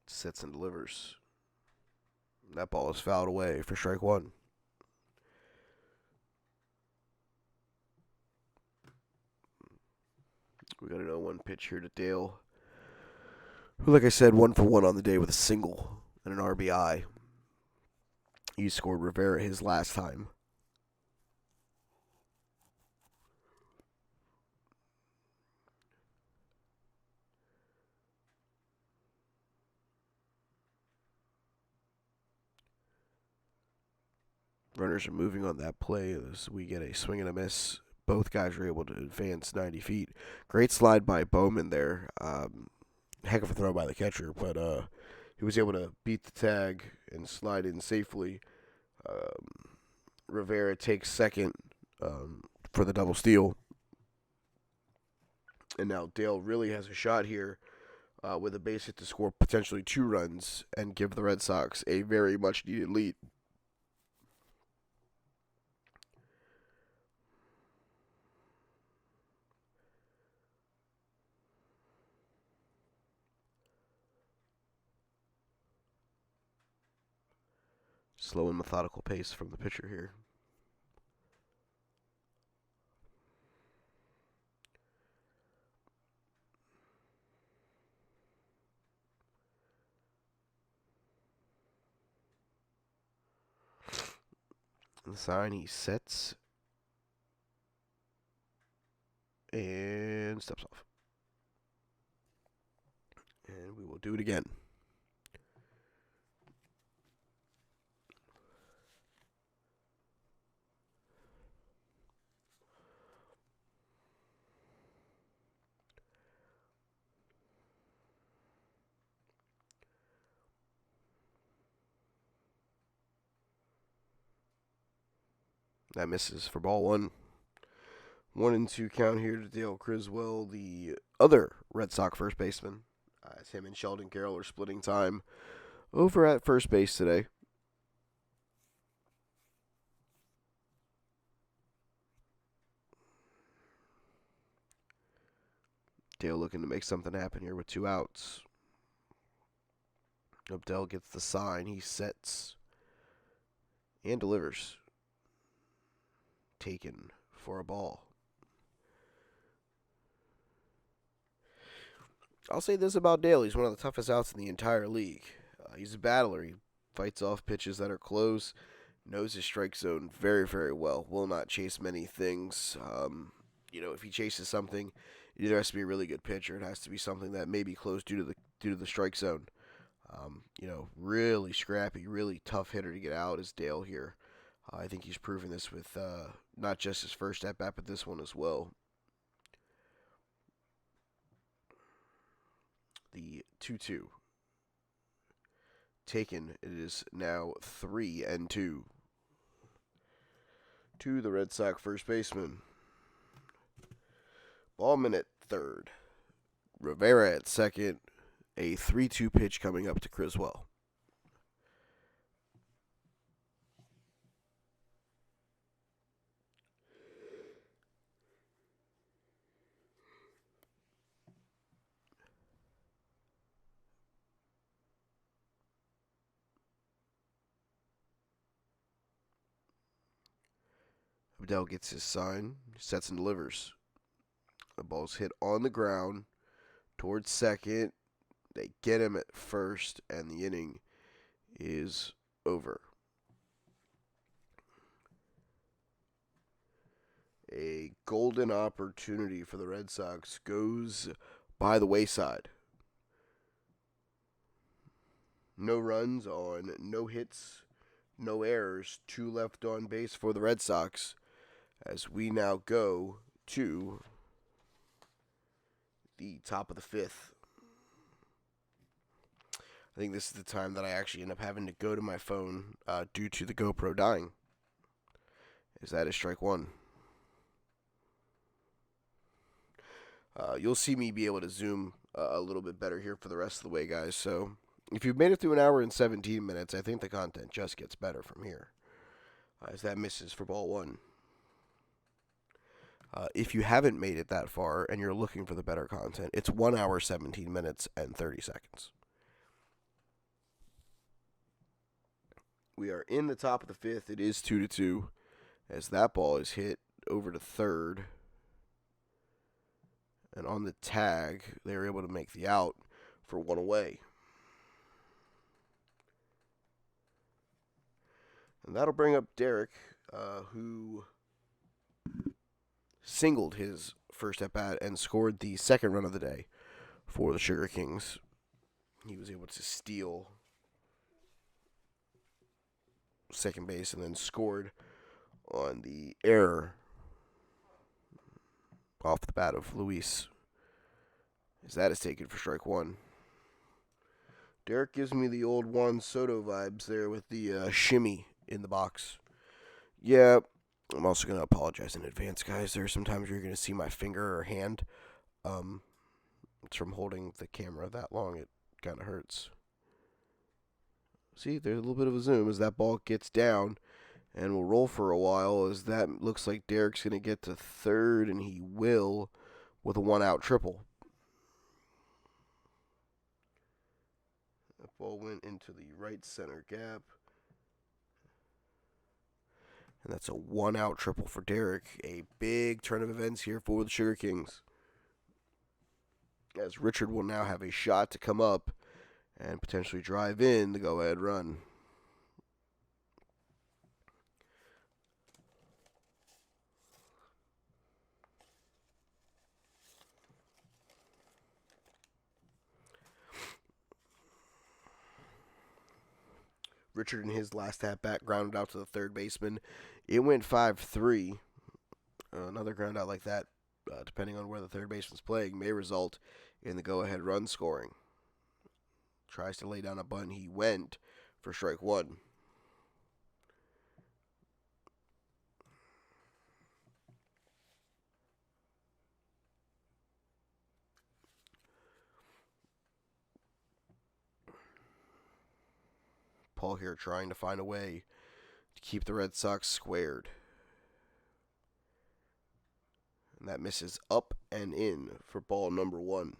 Sets and delivers. That ball is fouled away for strike 1. We got an 0-1 pitch here to Dale, who, like I said, 1 for 1 on the day with a single and an RBI. He scored Rivera his last time. Runners are moving on that play as we get a swing and a miss. Both guys were able to advance 90 feet. Great slide by Bowman there. Heck of a throw by the catcher, but he was able to beat the tag and slide in safely. Rivera takes second for the double steal. And now Dale really has a shot here with a base hit to score potentially 2 runs and give the Red Sox a very much needed lead. Slow and methodical pace from the pitcher here. The sign, he sets and steps off. And we will do it again. That misses for ball 1. 1-2 count here to Dale Criswell, the other Red Sox first baseman. As him and Sheldon Carroll are splitting time over at first base today. Dale looking to make something happen here with 2 outs. Abdel gets the sign. He sets and delivers. Taken for a ball. I'll say this about Dale. He's one of the toughest outs in the entire league. He's a battler. He fights off pitches that are close. Knows his strike zone very, very well. Will not chase many things. If he chases something, it either has to be a really good pitch or it has to be something that may be close due to the strike zone. Really scrappy, really tough hitter to get out is Dale here. I think he's proven this with not just his first at bat, but this one as well. The 2-2 taken. It is now 3-2. to the Red Sox first baseman. Ballman at third. Rivera at second. A 3-2 pitch coming up to Criswell. Abdel gets his sign, sets and delivers. The ball's hit on the ground towards second. They get him at first, and the inning is over. A golden opportunity for the Red Sox goes by the wayside. No runs on no hits, no errors, 2 left on base for the Red Sox as we now go to the top of the 5th. I think this is the time that I actually end up having to go to my phone due to the GoPro dying. Is that a strike one? You'll see me be able to zoom a little bit better here for the rest of the way, guys. So if you've made it through an hour and 17 minutes, I think the content just gets better from here. As that misses for ball one. If you haven't made it that far and you're looking for the better content, it's 1 hour, 17 minutes, and 30 seconds. We are in the top of the 5th. It is 2-2 as that ball is hit over to third. And on the tag, they were able to make the out for 1 away. And that'll bring up Derek, who singled his first at-bat and scored the second run of the day for the Sugar Kings. He was able to steal second base and then scored on the error off the bat of Luis. As that is taken for strike one. Derek gives me the old Juan Soto vibes there with the shimmy in the box. Yeah, I'm also going to apologize in advance, guys. There's sometimes you're going to see my finger or hand. It's from holding the camera that long. It kind of hurts. See, there's a little bit of a zoom as that ball gets down and will roll for a while as that looks like Derek's going to get to third, and he will with a 1-out triple. That ball went into the right center gap. And that's a 1-out triple for Derek. A big turn of events here for the Sugar Kings. As Richard will now have a shot to come up and potentially drive in the go-ahead run. Richard in his last at-bat grounded out to the third baseman. It went 5-3. Another ground out like that, depending on where the third baseman's playing, may result in the go-ahead run scoring. Tries to lay down a bunt. He went for strike one. Paul here trying to find a way to keep the Red Sox squared. And that misses up and in for ball number one.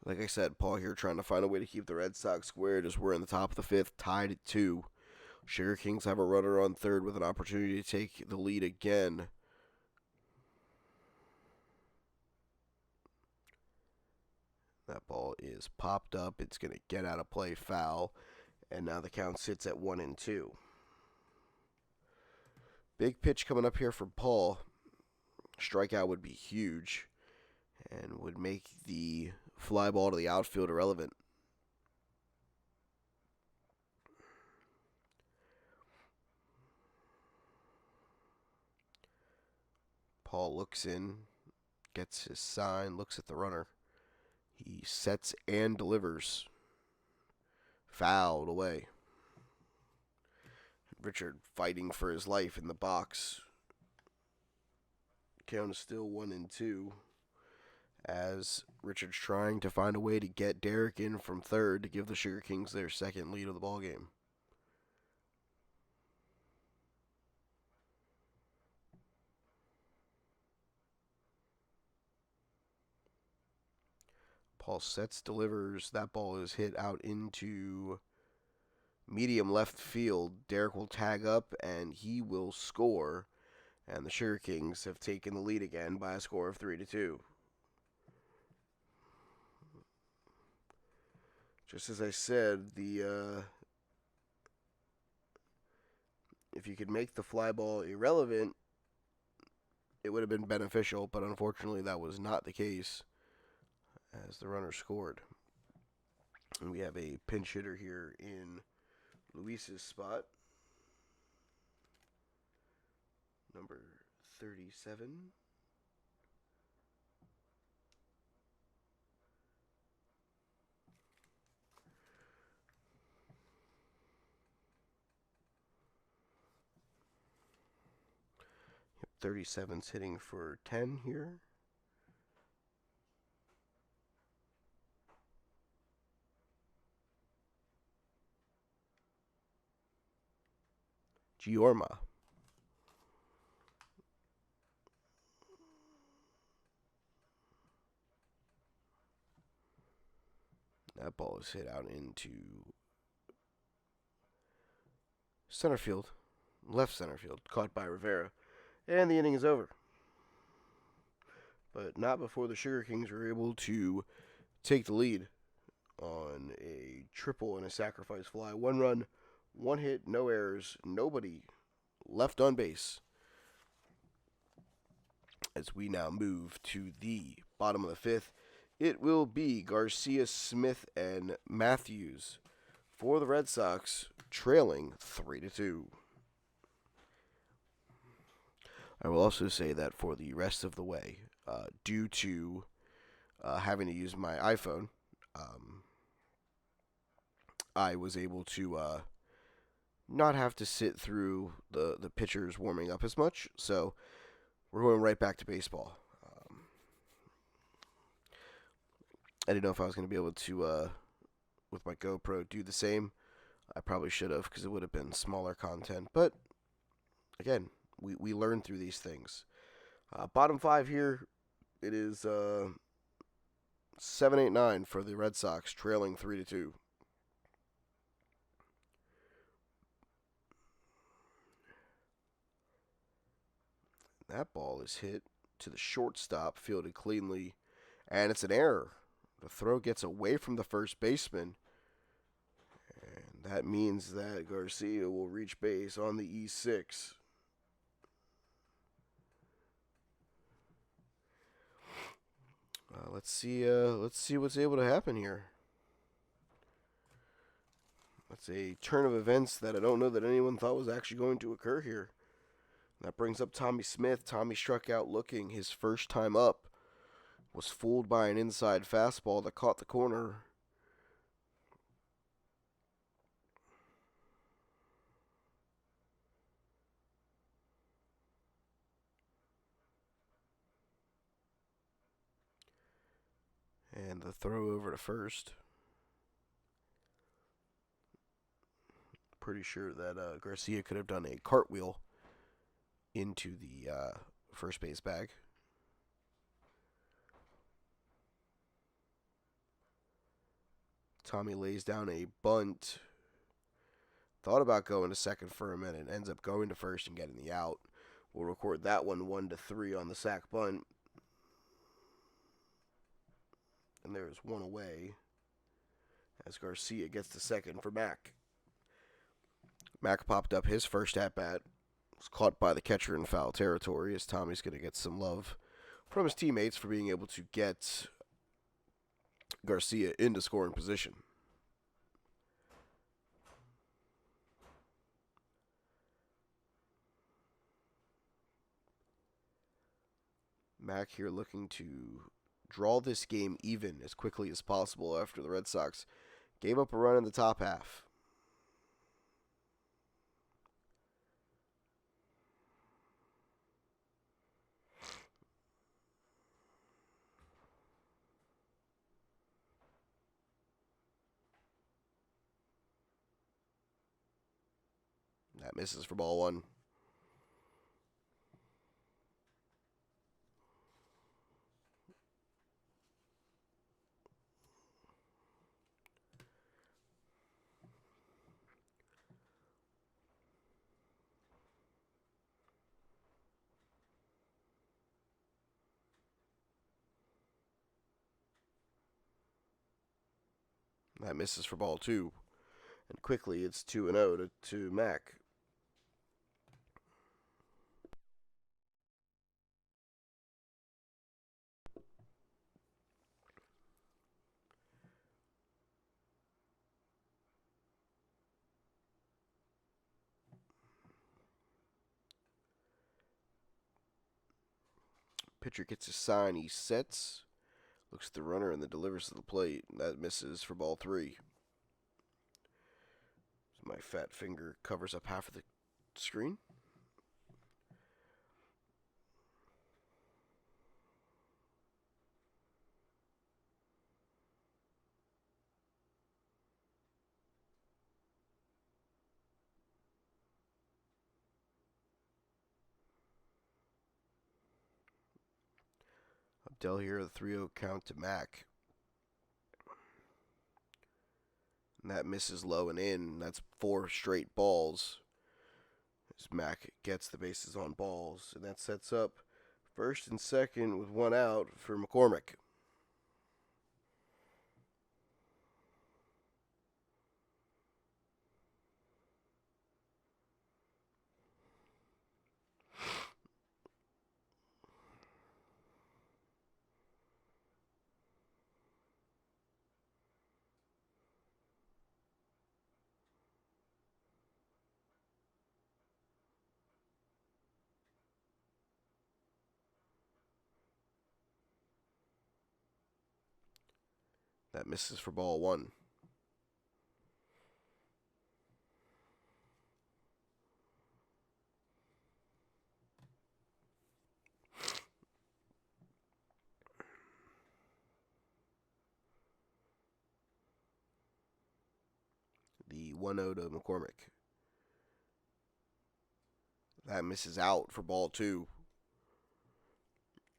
Like I said, Paul here trying to find a way to keep the Red Sox squared as we're in the top of the 5th, tied at 2. Sugar Kings have a runner on third with an opportunity to take the lead again. That ball is popped up. It's going to get out of play, foul. And now the count sits at 1-2. Big pitch coming up here for Paul. Strikeout would be huge and would make the fly ball to the outfield irrelevant. Paul looks in, gets his sign, looks at the runner. He sets and delivers. Fouled away. Richard fighting for his life in the box. Count is still 1-2. As Richard's trying to find a way to get Derek in from third to give the Sugar Kings their second lead of the ball game. Paul sets, delivers. That ball is hit out into medium left field. Derek will tag up, and he will score. And the Sugar Kings have taken the lead again by a score of 3-2. Just as I said, if you could make the fly ball irrelevant, it would have been beneficial, but unfortunately that was not the case as the runner scored. And we have a pinch hitter here in Luis's spot, number 37. Yep, 37's hitting for 10 here. Giorma. That ball is hit out into center field, left center field, caught by Rivera, and the inning is over. But not before the Sugar Kings were able to take the lead on a triple and a sacrifice fly. 1 run, 1 hit, no errors, nobody left on base. As we now move to the bottom of the 5th, it will be Garcia, Smith, and Matthews for the Red Sox, trailing 3-2. I will also say that for the rest of the way, due to having to use my iPhone, I was able to not have to sit through the pitchers warming up as much. So we're going right back to baseball. I didn't know if I was going to be able to, with my GoPro, do the same. I probably should have, because it would have been smaller content. But, again, we learn through these things. Bottom 5 here, it is 7-8-9 for the Red Sox, trailing 3-2. That ball is hit to the shortstop, fielded cleanly, and it's an error. The throw gets away from the first baseman, and that means that Garcia will reach base on the E6. Let's see what's able to happen here. That's a turn of events that I don't know that anyone thought was actually going to occur here. That brings up Tommy Smith. Tommy struck out looking his first time up. Was fooled by an inside fastball that caught the corner. And the throw over to first. Pretty sure that Garcia could have done a cartwheel into the first base bag. Tommy lays down a bunt. Thought about going to second for a minute. Ends up going to first and getting the out. We'll record that one 1-3 on the sac bunt. And there's one away as Garcia gets to second for Mac. Mac popped up his first at-bat. Was caught by the catcher in foul territory as Tommy's going to get some love from his teammates for being able to get Garcia into scoring position. Mac here looking to draw this game even as quickly as possible after the Red Sox gave up a run in the top half. misses for ball one. That misses for ball two. And quickly it's 2-0 to Mac. Pitcher gets his sign, he sets, looks at the runner, and then delivers to the plate. That misses for ball three. So my fat finger covers up half of the screen. Abdel here, the 3-0 count to Mac. And that misses low and in. That's 4 straight balls. As Mac gets the bases on balls. And that sets up first and second with 1 out for McCormick. That misses for ball one. The 1-0 to McCormick. That misses out for ball two.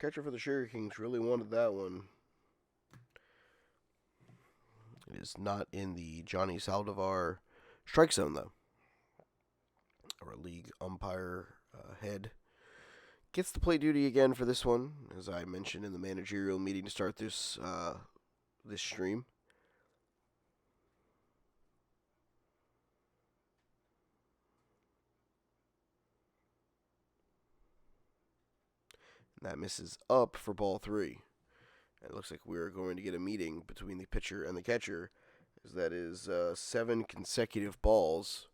Catcher for the Sugar Kings really wanted that one. It is not in the Johnny Saldivar strike zone, though. Our league umpire head gets the play duty again for this one, as I mentioned in the managerial meeting to start this this stream. And that misses up for ball three. It looks like we're going to get a meeting between the pitcher and the catcher, as that is 7 consecutive balls.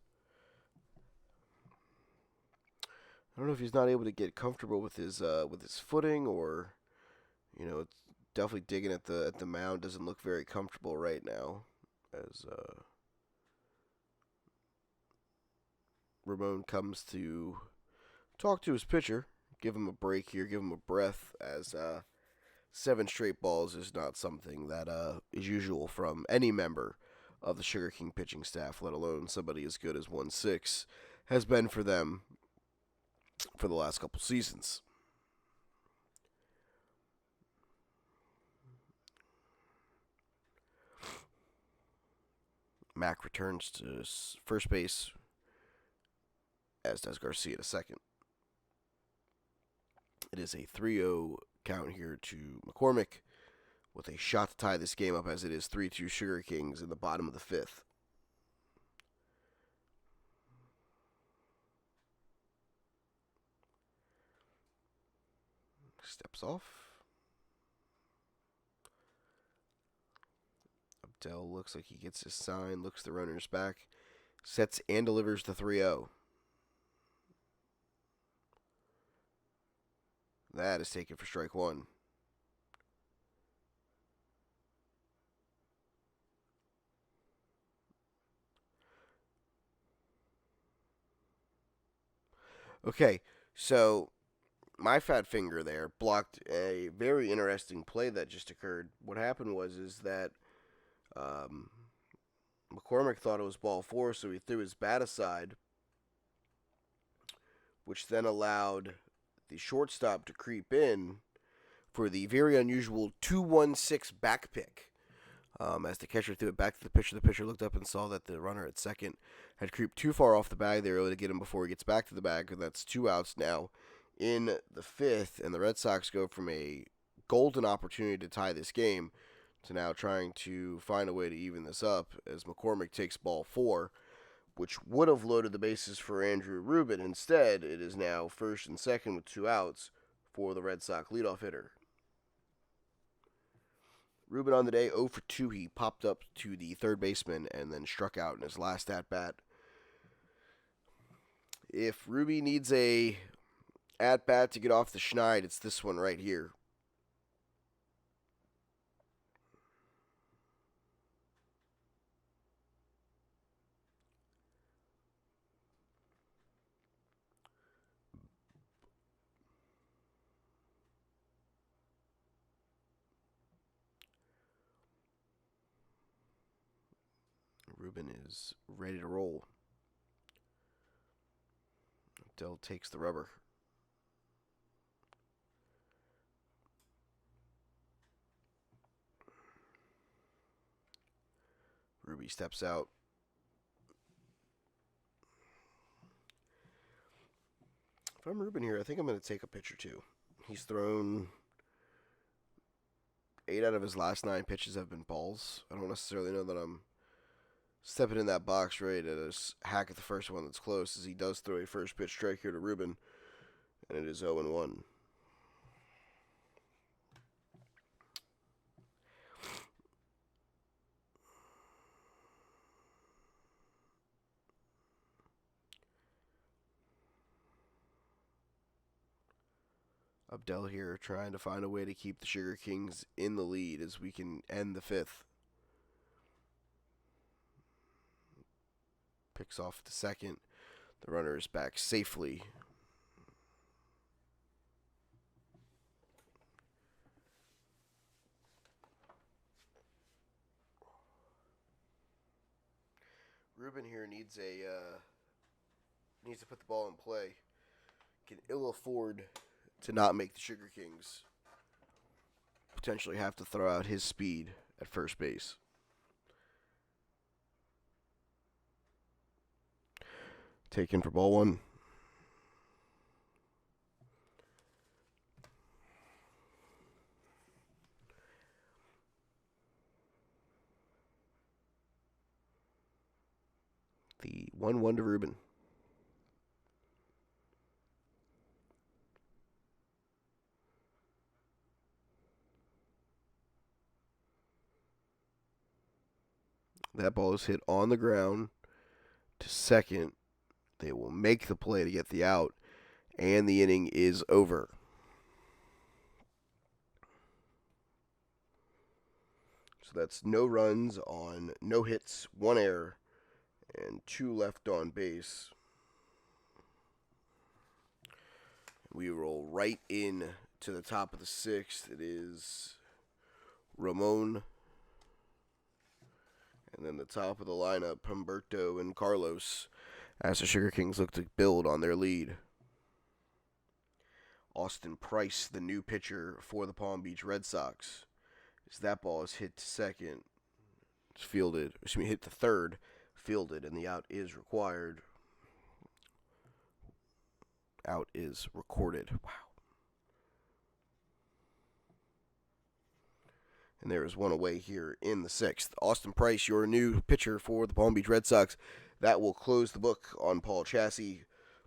I don't know if he's not able to get comfortable with his footing, or it's definitely digging at the mound. Doesn't look very comfortable right now, as Ramon comes to talk to his pitcher, give him a break here, give him a breath, as 7 straight balls is not something that is usual from any member of the Sugar King pitching staff, let alone somebody as good as 1-6 has been for them for the last couple seasons. Mac returns to first base, as does Garcia to second. It is a 3-0 count here to McCormick, with a shot to tie this game up, as it is 3-2 Sugar Kings in the bottom of the 5th. Steps off. Abdel looks like he gets his sign, looks the runners back, sets and delivers the 3-0. That is taken for strike one. Okay, so my fat finger there blocked a very interesting play that just occurred. What happened is that McCormick thought it was ball 4, so he threw his bat aside which then allowed the shortstop to creep in for the very unusual 2-1-6 back pick. As the catcher threw it back to the pitcher looked up and saw that the runner at second had creeped too far off the bag. They were able to get him before he gets back to the bag, and that's 2 outs now in the 5th, and the Red Sox go from a golden opportunity to tie this game to now trying to find a way to even this up as McCormick takes ball 4, which would have loaded the bases for Andrew Rubin. Instead, it is now first and second with 2 outs for the Red Sox leadoff hitter. Rubin on the day, 0 for 2. He popped up to the third baseman and then struck out in his last at-bat. If Ruby needs a at-bat to get off the schneid, it's this one right here. Rubin is ready to roll. Dell takes the rubber. Ruby steps out. If I'm Rubin here, I think I'm going to take a pitch or two. He's thrown 8 out of his last 9 pitches have been balls. I don't necessarily know that I'm stepping in that box ready to hack at the first one that's close, as he does throw a first pitch strike here to Rubin, and it is 0-1. Abdel here trying to find a way to keep the Sugar Kings in the lead as we can end the 5th. Picks off the second. The runner is back safely. Rubin here needs to put the ball in play. Can ill afford to not make the Sugar Kings potentially have to throw out his speed at first base. Taken for ball 1. The 1-1 to Rubin. That ball is hit on the ground to second. They will make the play to get the out, and the inning is over. So that's no runs on no hits, 1 error, and 2 left on base. We roll right in to the top of the 6th. It is Ramon. And then the top of the lineup, Humberto and Carlos, as the Sugar Kings look to build on their lead. Austin Price, the new pitcher for the Palm Beach Red Sox, as that ball is hit to second. It's hit to third, fielded, and the out is required. Out is recorded. Wow. And there is one away here in the 6th. Austin Price, your new pitcher for the Palm Beach Red Sox. That will close the book on Paul Chassie.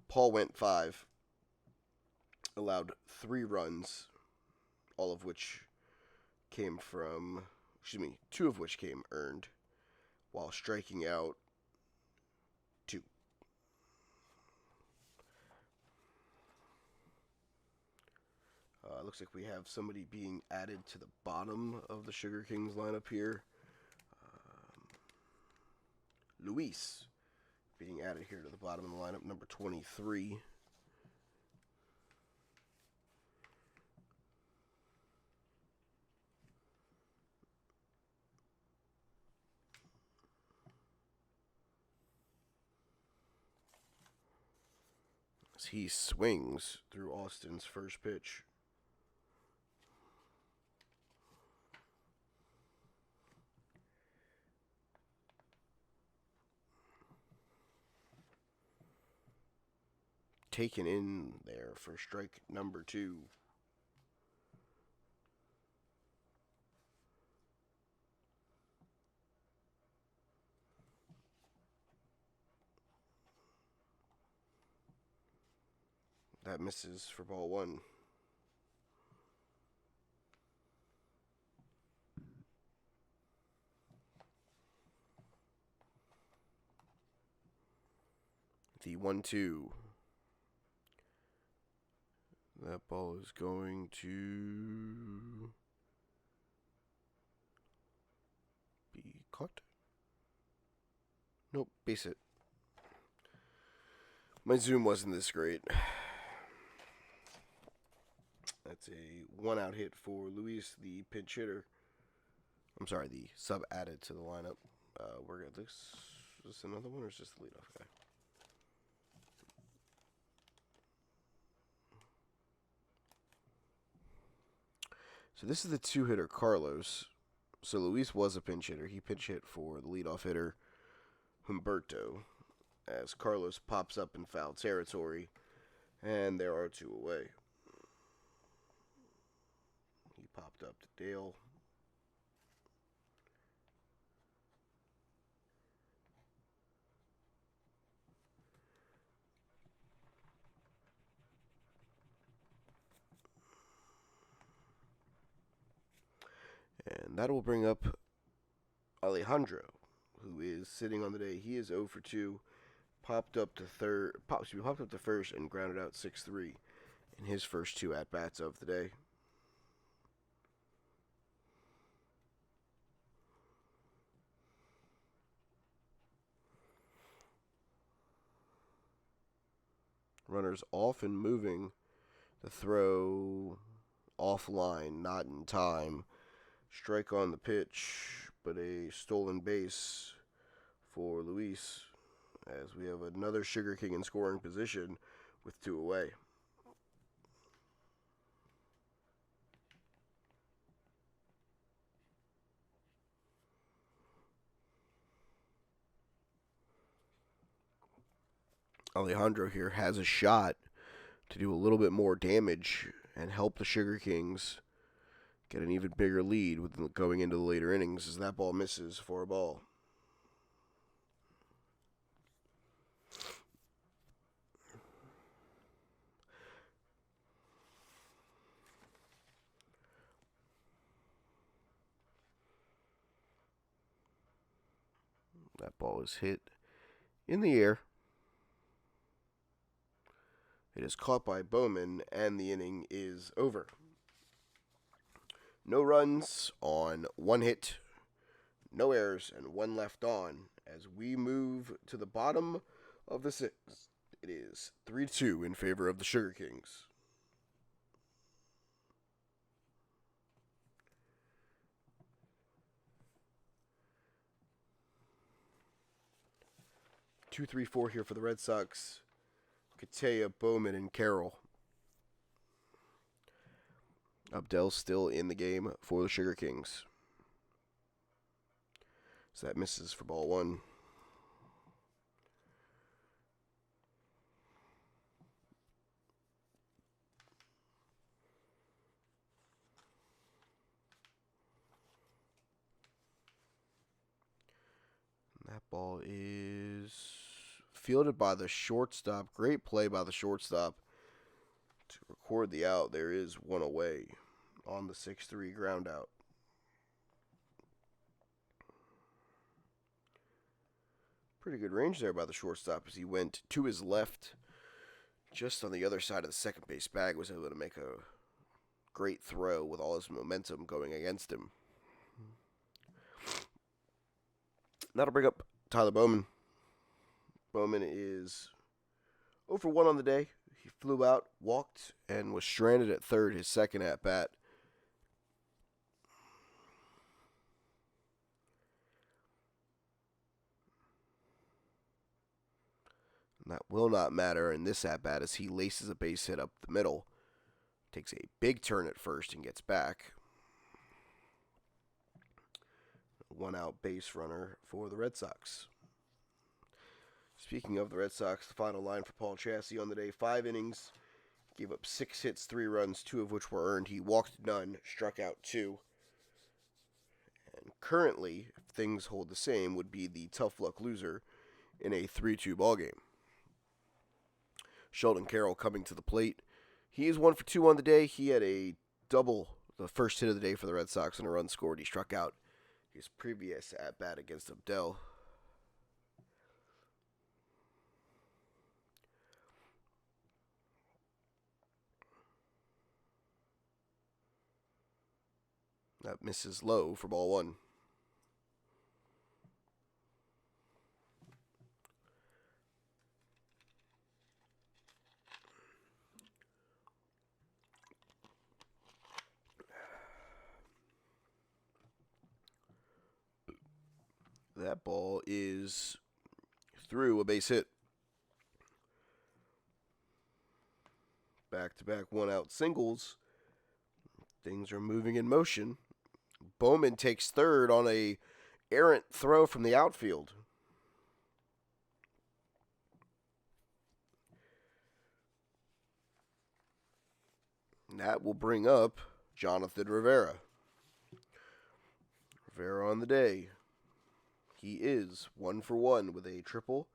Paul went 5, allowed 3 runs, all of which came from, 2 of which came earned, while striking out 2. Looks like we have somebody being added to the bottom of the Sugar Kings lineup here. Luis being added here to the bottom of the lineup, number 23. he swings through Austin's first pitch. Taken in there for strike number 2. That misses for ball 1. The 1-2. That ball is going to be caught. Nope, base hit. My zoom wasn't this great. That's a 1-out hit for Luis, the pinch hitter. I'm sorry, the sub added to the lineup. We're gonna this. Is this another one or is this the leadoff guy? So this is the 2-hitter, Carlos. So Luis was a pinch hitter. He pinch hit for the leadoff hitter, Humberto, as Carlos pops up in foul territory, and there are 2 away. He popped up to Dale. And that will bring up Alejandro, who is sitting on the day. He is 0 for 2. Popped up to first and grounded out 6-3 in his first 2 at-bats of the day. Runners often moving the throw offline, not in time. Strike on the pitch, but a stolen base for Luis, as we have another Sugar King in scoring position with 2 away. Alejandro here has a shot to do a little bit more damage and help the Sugar Kings get an even bigger lead with going into the later innings, as that ball misses for a ball. That ball is hit in the air. It is caught by Bowman, and the inning is over. No runs on 1 hit, no errors, and 1 left on. As we move to the bottom of the 6th, it is 3-2 in favor of the Sugar Kings. Two, 3, 4 here for the Red Sox. Katea, Bowman, and Carroll. Abdel still in the game for the Sugar Kings. So that misses for ball 1. That ball is fielded by the shortstop. Great play by the shortstop to record the out. There is 1 away on the 6-3 ground out. Pretty good range there by the shortstop as he went to his left, just on the other side of the second base bag, was able to make a great throw with all his momentum going against him. That'll bring up Tyler Bowman. Bowman is 0 for 1 on the day. He flew out, walked, and was stranded at third his second at-bat. That will not matter in this at-bat as he laces a base hit up the middle. Takes a big turn at first and gets back. 1-out base runner for the Red Sox. Speaking of the Red Sox, the final line for Paul Chasse on the day: 5 innings, gave up 6 hits, 3 runs, 2 of which were earned. He walked none, struck out 2. And currently, if things hold the same, would be the tough luck loser in a 3-2 ballgame. Sheldon Carroll coming to the plate. He is 1 for 2 on the day. He had a double, the first hit of the day for the Red Sox, and a run scored. He struck out his previous at-bat against Abdel. That misses low for ball 1. That ball is through, a base hit. Back-to-back 1-out singles. Things are moving in motion. Bowman takes third on a errant throw from the outfield. And that will bring up Jonathan Rivera. Rivera on the day. He is 1 for 1 with a triple,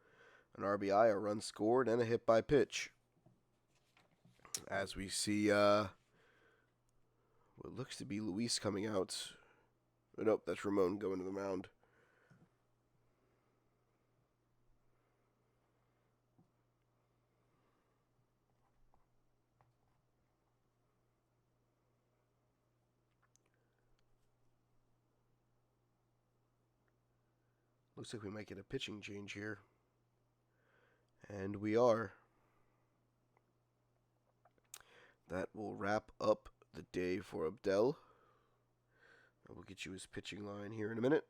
an RBI, a run scored, and a hit by pitch. As we see what looks to be Luis coming out. Oh, nope, that's Ramon going to the mound. Looks like we might get a pitching change here. And we are. That will wrap up the day for Abdel. We'll get you his pitching line here in a minute.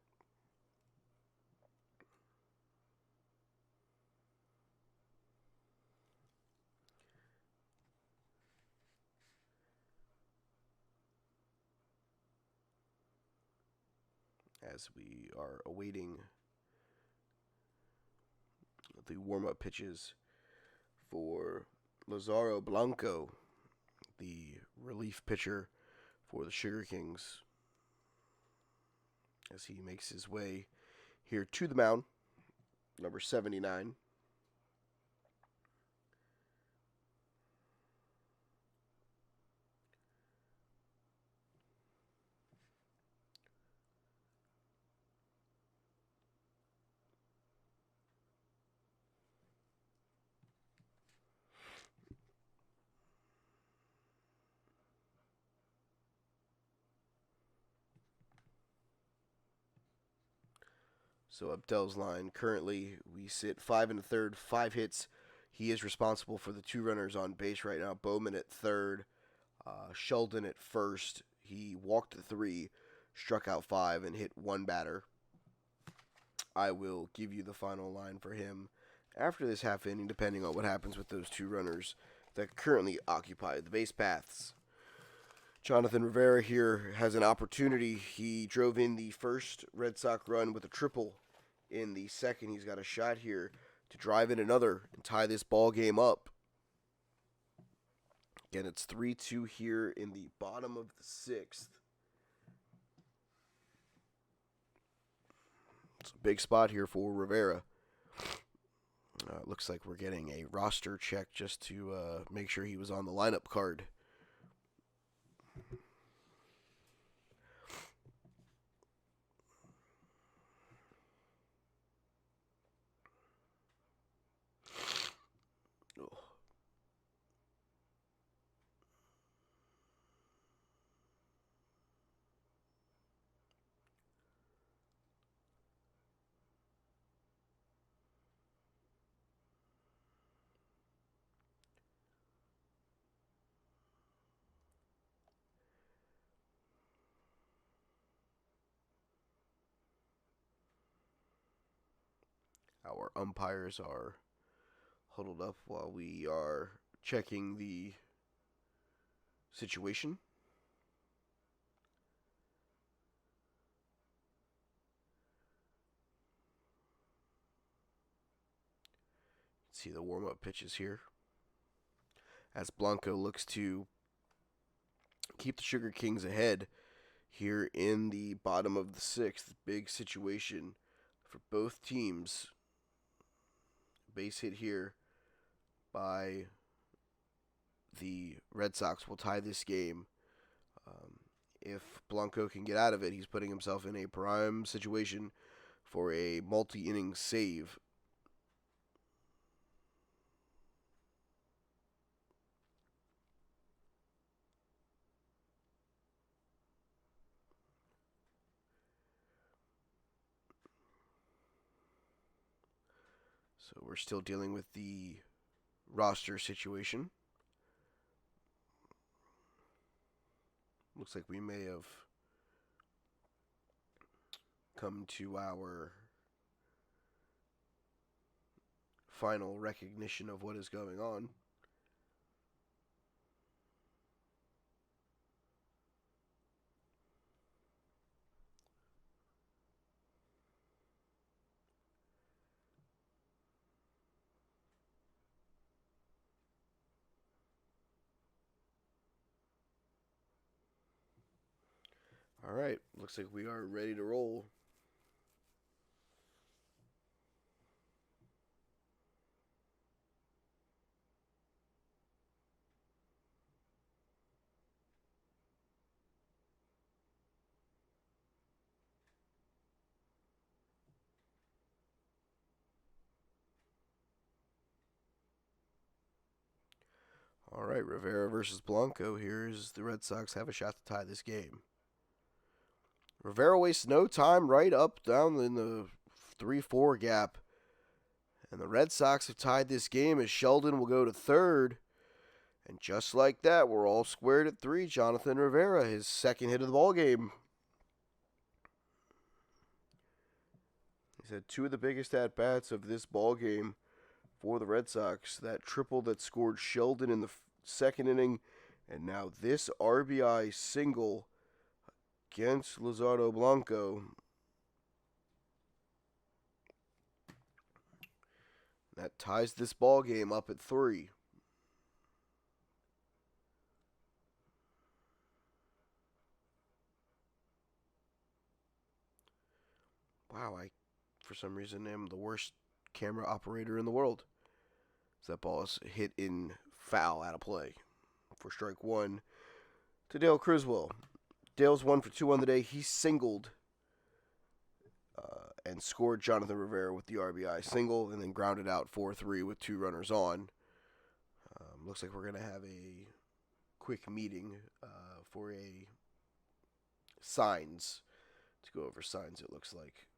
As we are awaiting the warm-up pitches for Lazaro Blanco, the relief pitcher for the Sugar Kings, as he makes his way here to the mound, number 79. So Abdel's line, currently we sit 5 1/3, 5 hits. He is responsible for the 2 runners on base right now. Bowman at third, Sheldon at first. He walked 3, struck out 5, and hit 1 batter. I will give you the final line for him after this half inning, depending on what happens with those 2 runners that currently occupy the base paths. Jonathan Rivera here has an opportunity. He drove in the first Red Sox run with a triple in the second. He's got a shot here to drive in another and tie this ball game up. Again, it's 3-2 here in the bottom of the 6th. It's a big spot here for Rivera. Looks like we're getting a roster check just to make sure he was on the lineup card. Our umpires are huddled up while we are checking the situation. See the warm-up pitches here as Blanco looks to keep the Sugar Kings ahead here in the bottom of the sixth. Big situation for both teams. Base hit here by the Red Sox will tie this game. If Blanco can get out of it, he's putting himself in a prime situation for a multi-inning save. So we're still dealing with the roster situation. Looks like we may have come to our final recognition of what is going on. All right, looks like we are ready to roll. All right, Rivera versus Blanco. Here's the Red Sox have a shot to tie this game. Rivera wastes no time, right up down in the 3-4 gap. And the Red Sox have tied this game as Sheldon will go to third. And just like that, we're all squared at 3. Jonathan Rivera, his second hit of the ball game. He's had 2 of the biggest at-bats of this ball game for the Red Sox. That triple that scored Sheldon in the second inning, and now this RBI single against Luzardo Blanco. That ties this ball game up at 3. Wow, I, for some reason, am the worst camera operator in the world. So that ball is hit in foul out of play for strike 1 to Dale Criswell. Dale's 1 for 2 on the day. He singled and scored Jonathan Rivera with the RBI single and then grounded out 4-3 with 2 runners on. Looks like we're going to have a quick meeting for a signs, to go over signs, it looks like.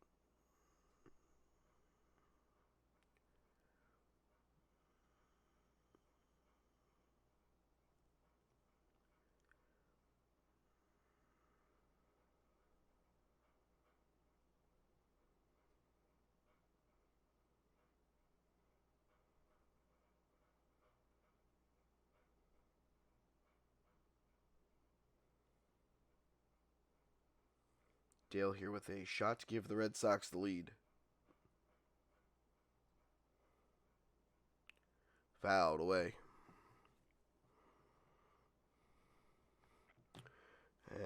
Dale here with a shot to give the Red Sox the lead. Fouled away.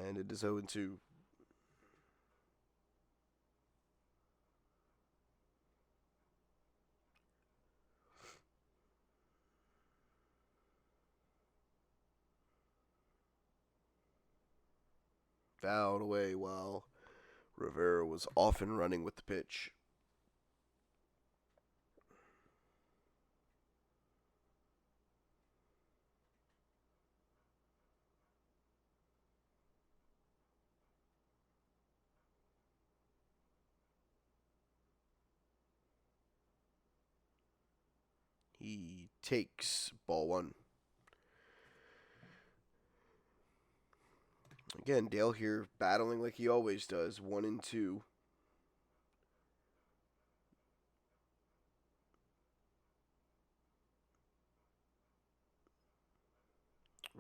And it is 0-2. Fouled away while Rivera was off and running with the pitch. He takes ball 1. Again, Dale here battling like he always does, 1-2.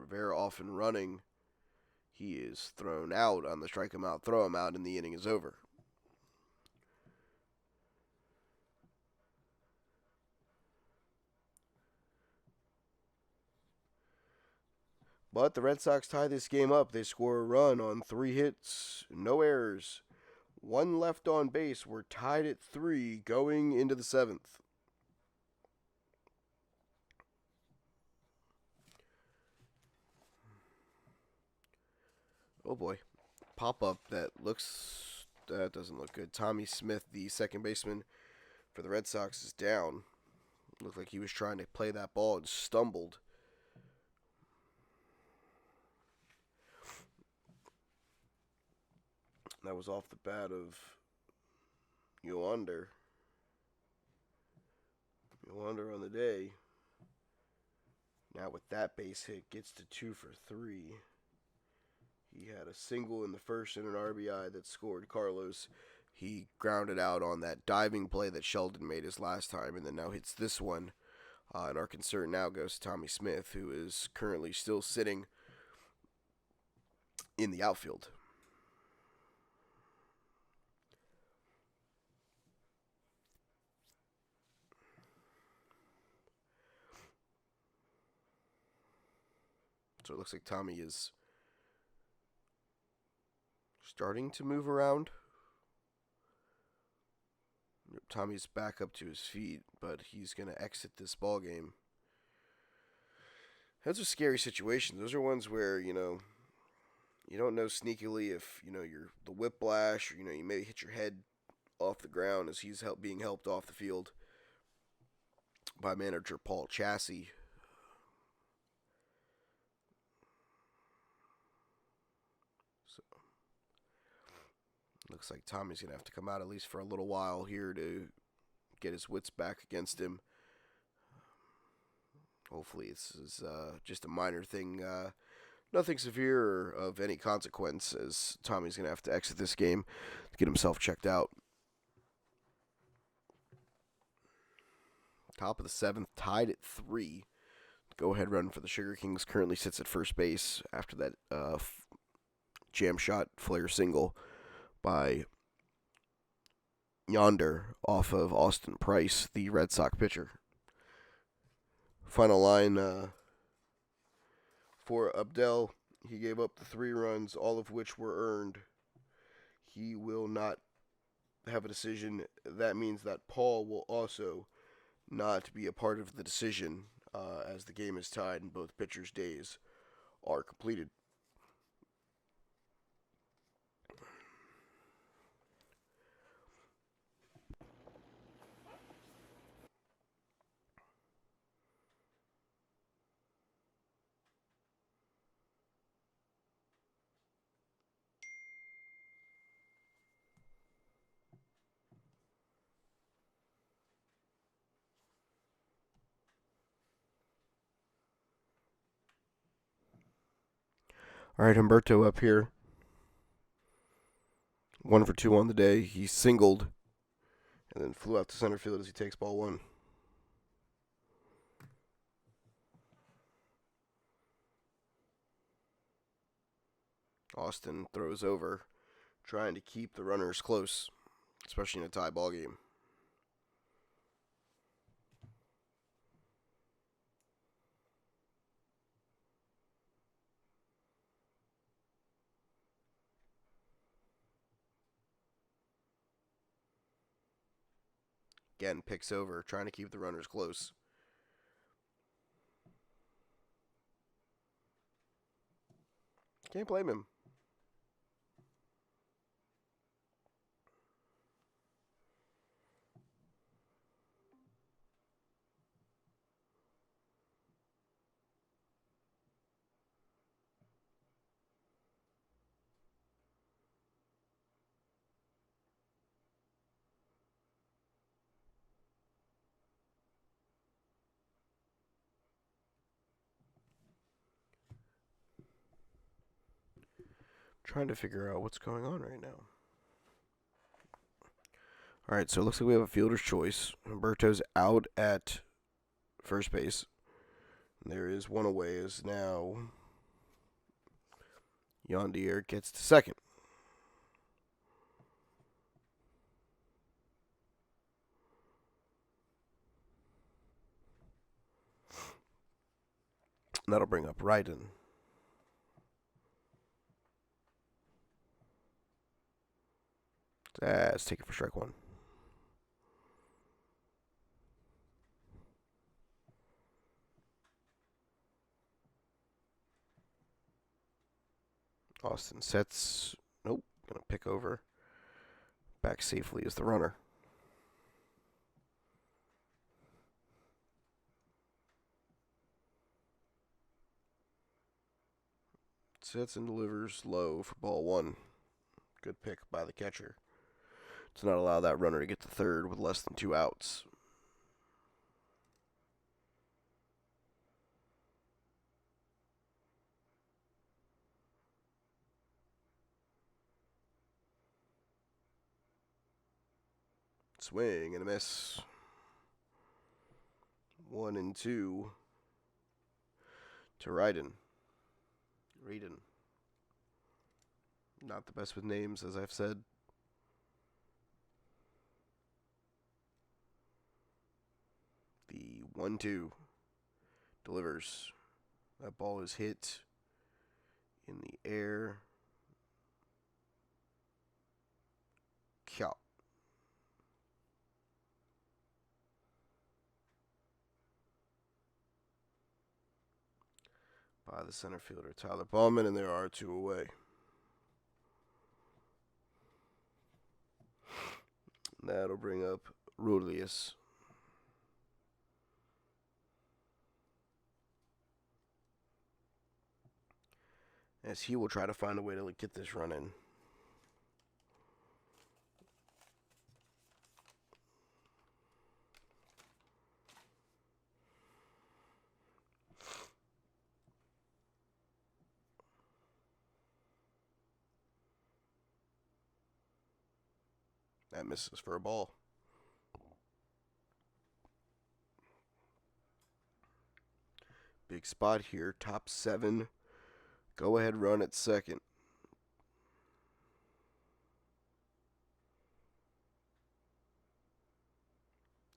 Rivera off and running. He is thrown out on the strike him out, throw him out, and the inning is over. But the Red Sox tie this game up. They score a run on 3 hits, no errors, 1 left on base. We're tied at 3 going into the 7th. Oh boy. Pop-up that doesn't look good. Tommy Smith, the second baseman for the Red Sox, is down. Looked like he was trying to play that ball and stumbled. That was off the bat of Yoander. Yoander on the day. Now with that base hit, gets to 2 for 3. He had a single in the first and an RBI that scored Carlos. He grounded out on that diving play that Sheldon made his last time, and then now hits this one. And our concern now goes to Tommy Smith, who is currently still sitting in the outfield. So it looks like Tommy is starting to move around. Tommy's back up to his feet, but he's going to exit this ball game. That's a scary situation. Those are ones where, you don't know sneakily if, you're the whiplash, or, you may hit your head off the ground as he's being helped off the field by manager Paul Chassie. Looks like Tommy's going to have to come out at least for a little while here to get his wits back against him. Hopefully this is just a minor thing. Nothing severe or of any consequence, as Tommy's going to have to exit this game to get himself checked out. Top of the 7th, tied at 3. Go-ahead run for the Sugar Kings currently sits at first base after that jam shot flare single by Yonder off of Austin Price, the Red Sox pitcher. Final line for Abdel. He gave up the 3 runs, all of which were earned. He will not have a decision. That means that Paul will also not be a part of the decision as the game is tied and both pitchers' days are completed. All right, Humberto up here. 1 for 2 on the day. He singled and then flew out to center field as he takes ball 1. Austin throws over, trying to keep the runners close, especially in a tie ball game. Again, picks over, trying to keep the runners close. Can't blame him. Trying to figure out what's going on right now. All right, so it looks like we have a fielder's choice. Humberto's out at first base. There is one away as now Yondier gets to second. That'll bring up Ryden. Let's take it for strike one. Austin sets. Nope. Gonna pick over. Back safely is the runner. Sets and delivers low for ball one. Good pick by the catcher to not allow that runner to get to third with less than 2 outs. Swing and a miss. 1-2 to Ryden. Not the best with names, as I've said. The 1-2 delivers. That ball is hit in the air. Count. By the center fielder, Tyler Ballman, and there are 2 away. That'll bring up Rodelius. As he will try to find a way to get this run in. That misses for a ball. Big spot here. Top 7. Go ahead run at second.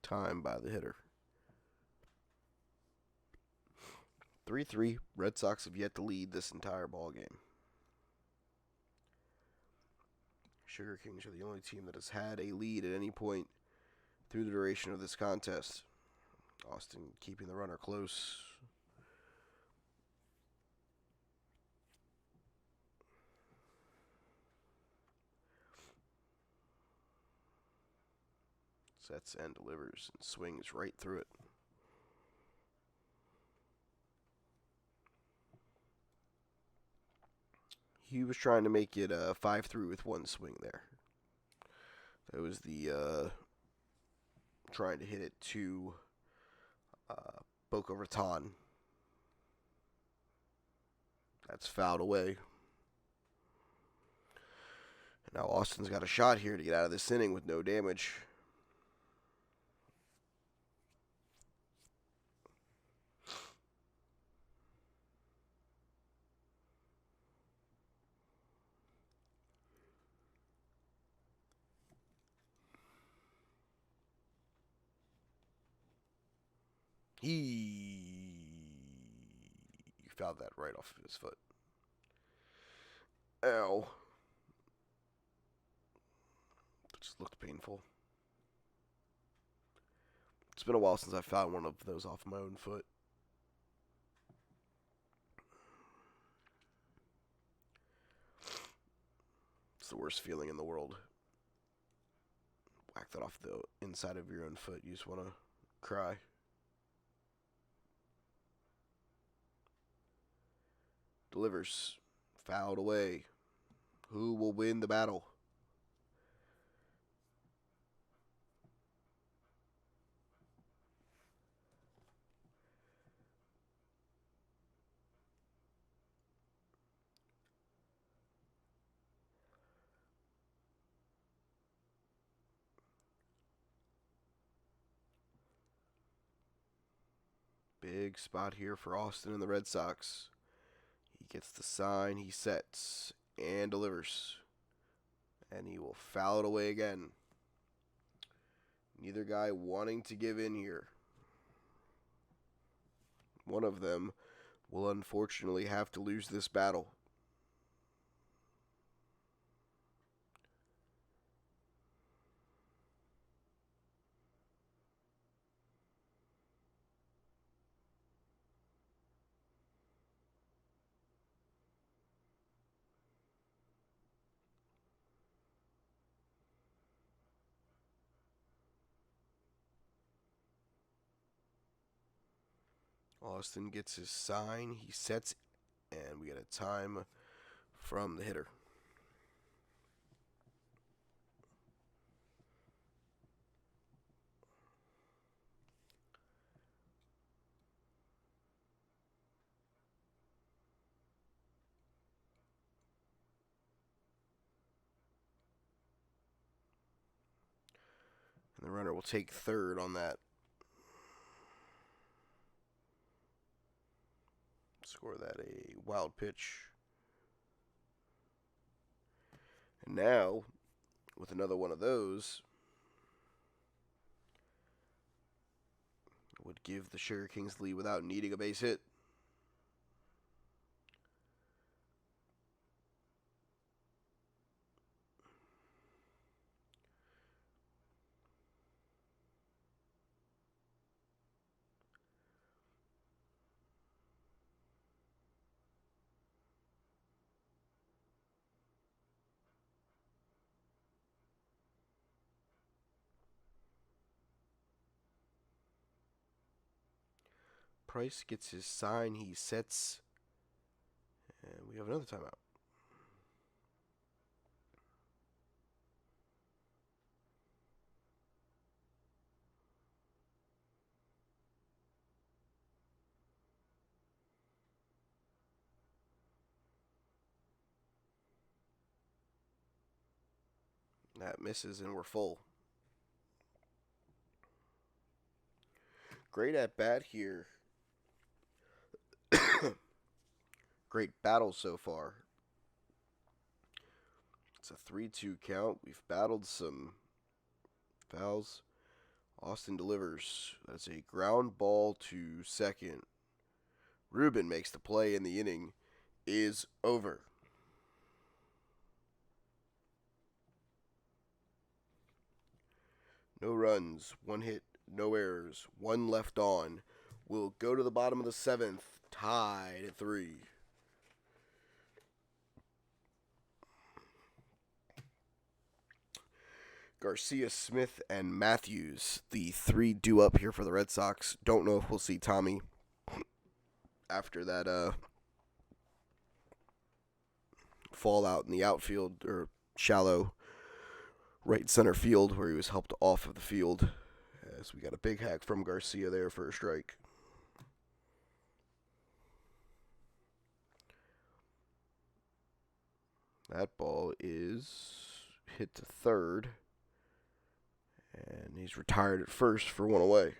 Time by the hitter. 3-3. Red Sox have yet to lead this entire ball game. Sugar Kings are the only team that has had a lead at any point through the duration of this contest. Austin keeping the runner close. Sets and delivers and swings right through it. He was trying to make it 5-3 with one swing there. That was the trying to hit it to Boca Raton. That's fouled away. And now Austin's got a shot here to get out of this inning with no damage. He fouled that right off of his foot. Ow. It just looked painful. It's been a while since I found one of those off my own foot. It's the worst feeling in the world. Whack that off the inside of your own foot. You just want to cry. Delivers. Fouled away. Who will win the battle? Big spot here for Austin and the Red Sox. He gets the sign, he sets, and delivers. And he will foul it away again. Neither guy wanting to give in here. One of them will unfortunately have to lose this battle. Austin gets his sign, he sets, and we get a time from the hitter. And the runner will take third on that. Score that a wild pitch. And now, with another one of those, would give the Sugar Kings the lead without needing a base hit. Price gets his sign, he sets, and we have another timeout. That misses, and we're full. Great at bat here. Great battle so far. It's a 3-2 count. We've battled some fouls. Austin delivers. That's a ground ball to second. Ruben makes the play, and the inning is over. No runs, one hit, no errors, one left on. We'll go to the bottom of the seventh, tied at 3. Garcia, Smith, and Matthews, the 3 due up here for the Red Sox. Don't know if we'll see Tommy after that fallout in the outfield, or shallow right center field where he was helped off of the field. As we got a big hack from Garcia there for a strike. That ball is hit to third. And he's retired at first for one away.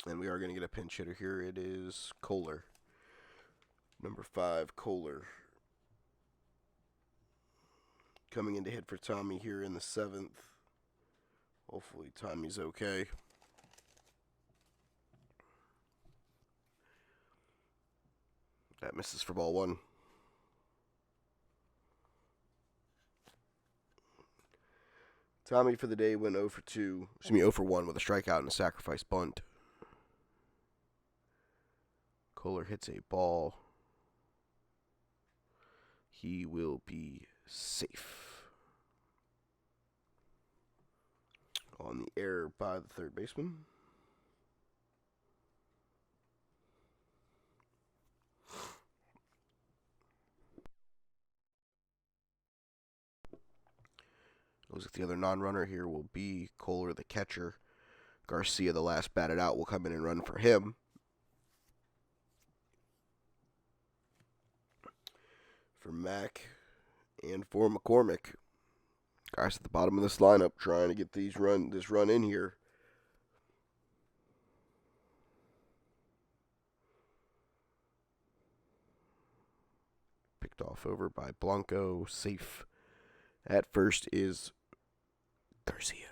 And we are going to get a pinch hitter here. It is Kohler. Number 5, Kohler. Coming in to hit for Tommy here in the 7th. Hopefully Tommy's okay. That misses for ball 1. Tommy for the day went 0 for 2. 0 for 1 with a strikeout and a sacrifice bunt. Kohler hits a ball. He will be safe. On the error by the third baseman. Looks like the other non-runner here will be Kohler, the catcher. Garcia, the last batted out, will come in and run for him. For Mack and for McCormick. Guys at the bottom of this lineup trying to get this run in here. Picked off over by Blanco. Safe at first is Garcia.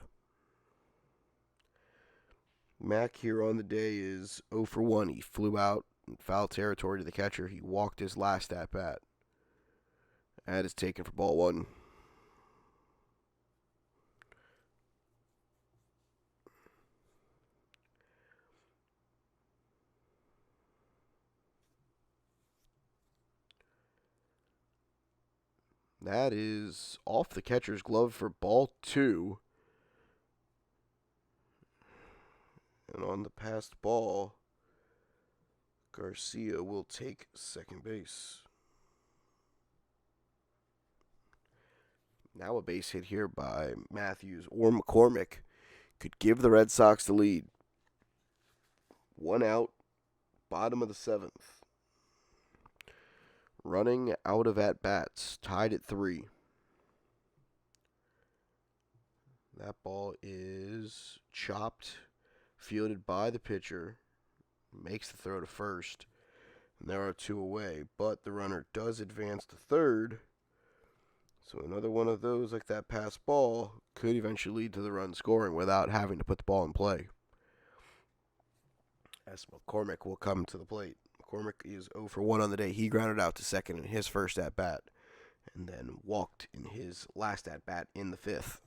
Mack here on the day is 0 for 1. He flew out in foul territory to the catcher. He walked his last at bat. That is taken for ball 1. That is off the catcher's glove for ball 2. And on the passed ball, Garcia will take second base. Now a base hit here by Matthews or McCormick could give the Red Sox the lead. 1 out, bottom of the 7th. Running out of at-bats, tied at 3. That ball is chopped, fielded by the pitcher, makes the throw to first, and there are 2 away, but the runner does advance to third, so another one of those, like that pass ball, could eventually lead to the run scoring without having to put the ball in play. As McCormick will come to the plate. McCormick is 0 for 1 on the day. He grounded out to second in his first at-bat and then walked in his last at-bat in the 5th.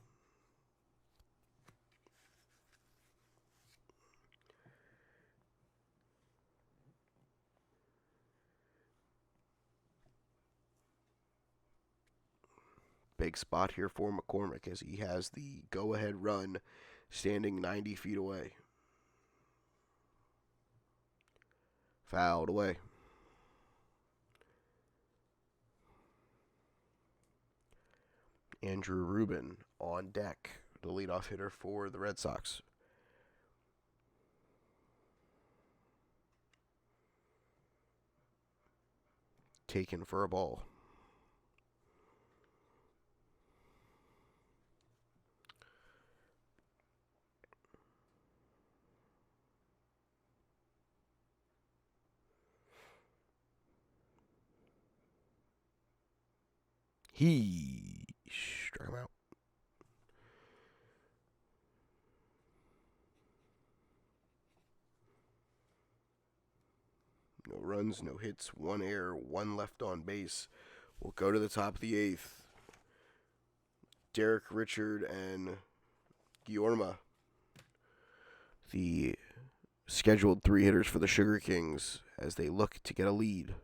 Big spot here for McCormick as he has the go-ahead run standing 90 feet away. Fouled away. Andrew Rubin on deck, the leadoff hitter for the Red Sox. Taken for a ball. He struck him out. No runs, no hits, 1 error, 1 left on base. We'll go to the top of the 8th. Derek, Richard, and Guillorma, the scheduled 3 hitters for the Sugar Kings, as they look to get a lead.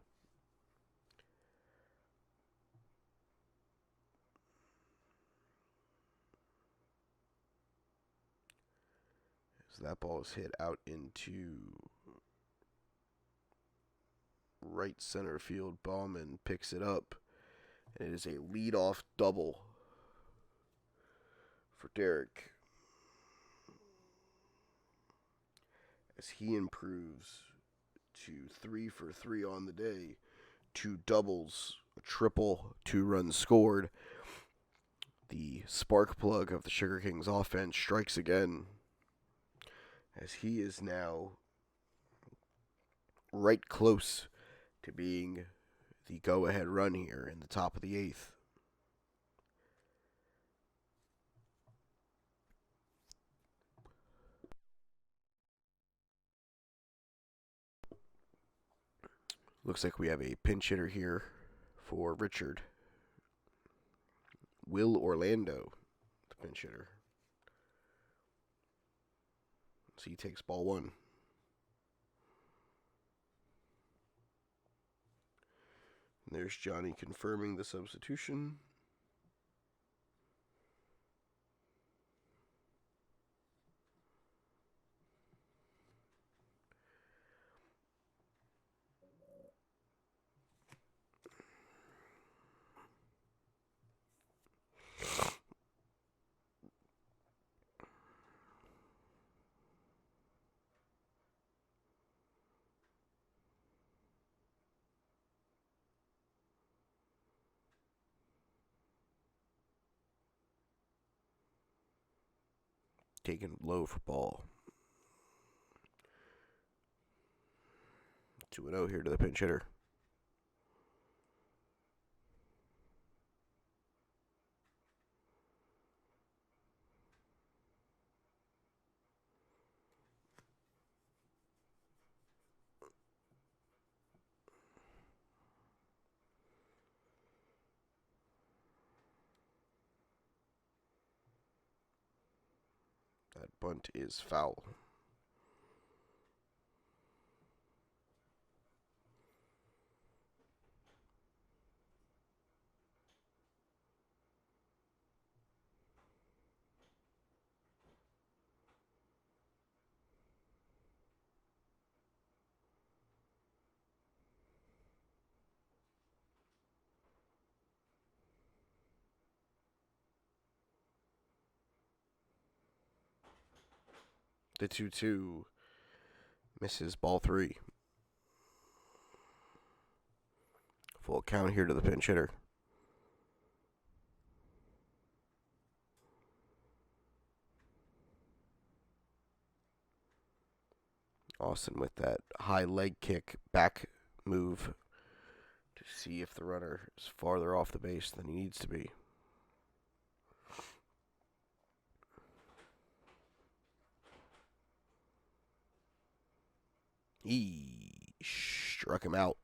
So that ball is hit out into right center field. Bauman picks it up. And it is a leadoff double for Derek, as he improves to 3 for 3 on the day. 2 doubles, a triple, 2 runs scored. The spark plug of the Sugar Kings offense strikes again, as he is now right close to being the go-ahead run here in the top of the 8th. Looks like we have a pinch hitter here for Richard. Will Orlando, the pinch hitter. So he takes ball 1. And there's Johnny confirming the substitution. taken low for ball. 2-0 here to the pinch hitter. That bunt is foul. The 2-2 misses ball 3. Full count here to the pinch hitter. Austin with that high leg kick back move to see if the runner is farther off the base than he needs to be. He struck him out.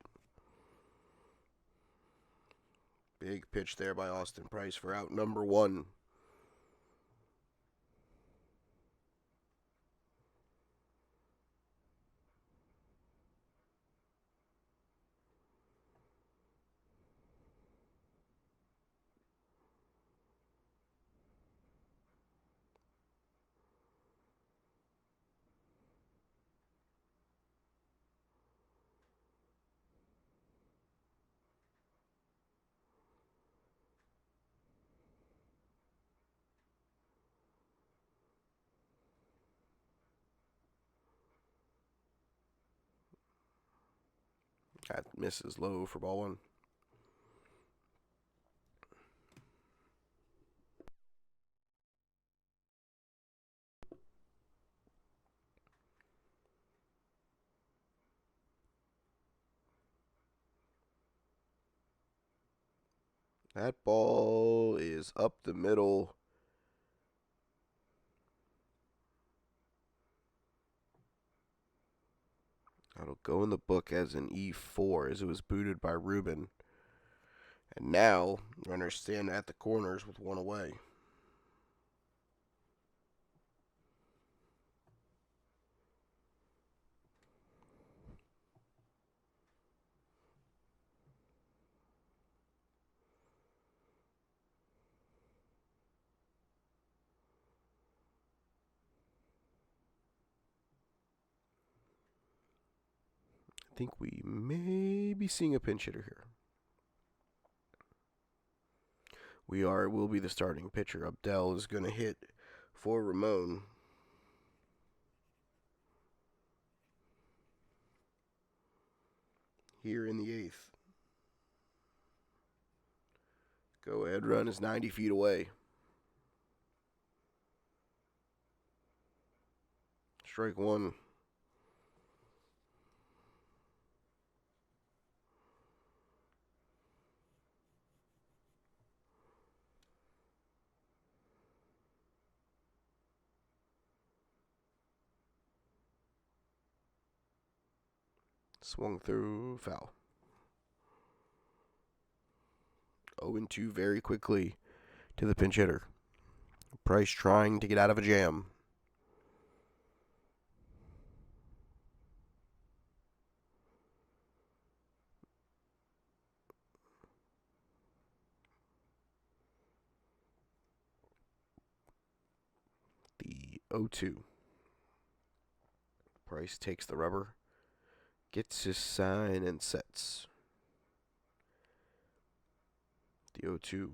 Big pitch there by Austin Price for out number 1. That misses low for ball 1. That ball is up the middle. That'll go in the book as an E4 as it was booted by Ruben. And now, runners stand at the corners with 1 away. I think we may be seeing a pinch hitter here. Will be the starting pitcher. Abdel is going to hit for Ramon. Here in the 8th. Go ahead run is 90 feet away. Strike 1. Swung through, foul. 0-2 very quickly to the pinch hitter. Price trying to get out of a jam. The 0-2. Price takes the rubber, gets his sign, and sets. The 0-2.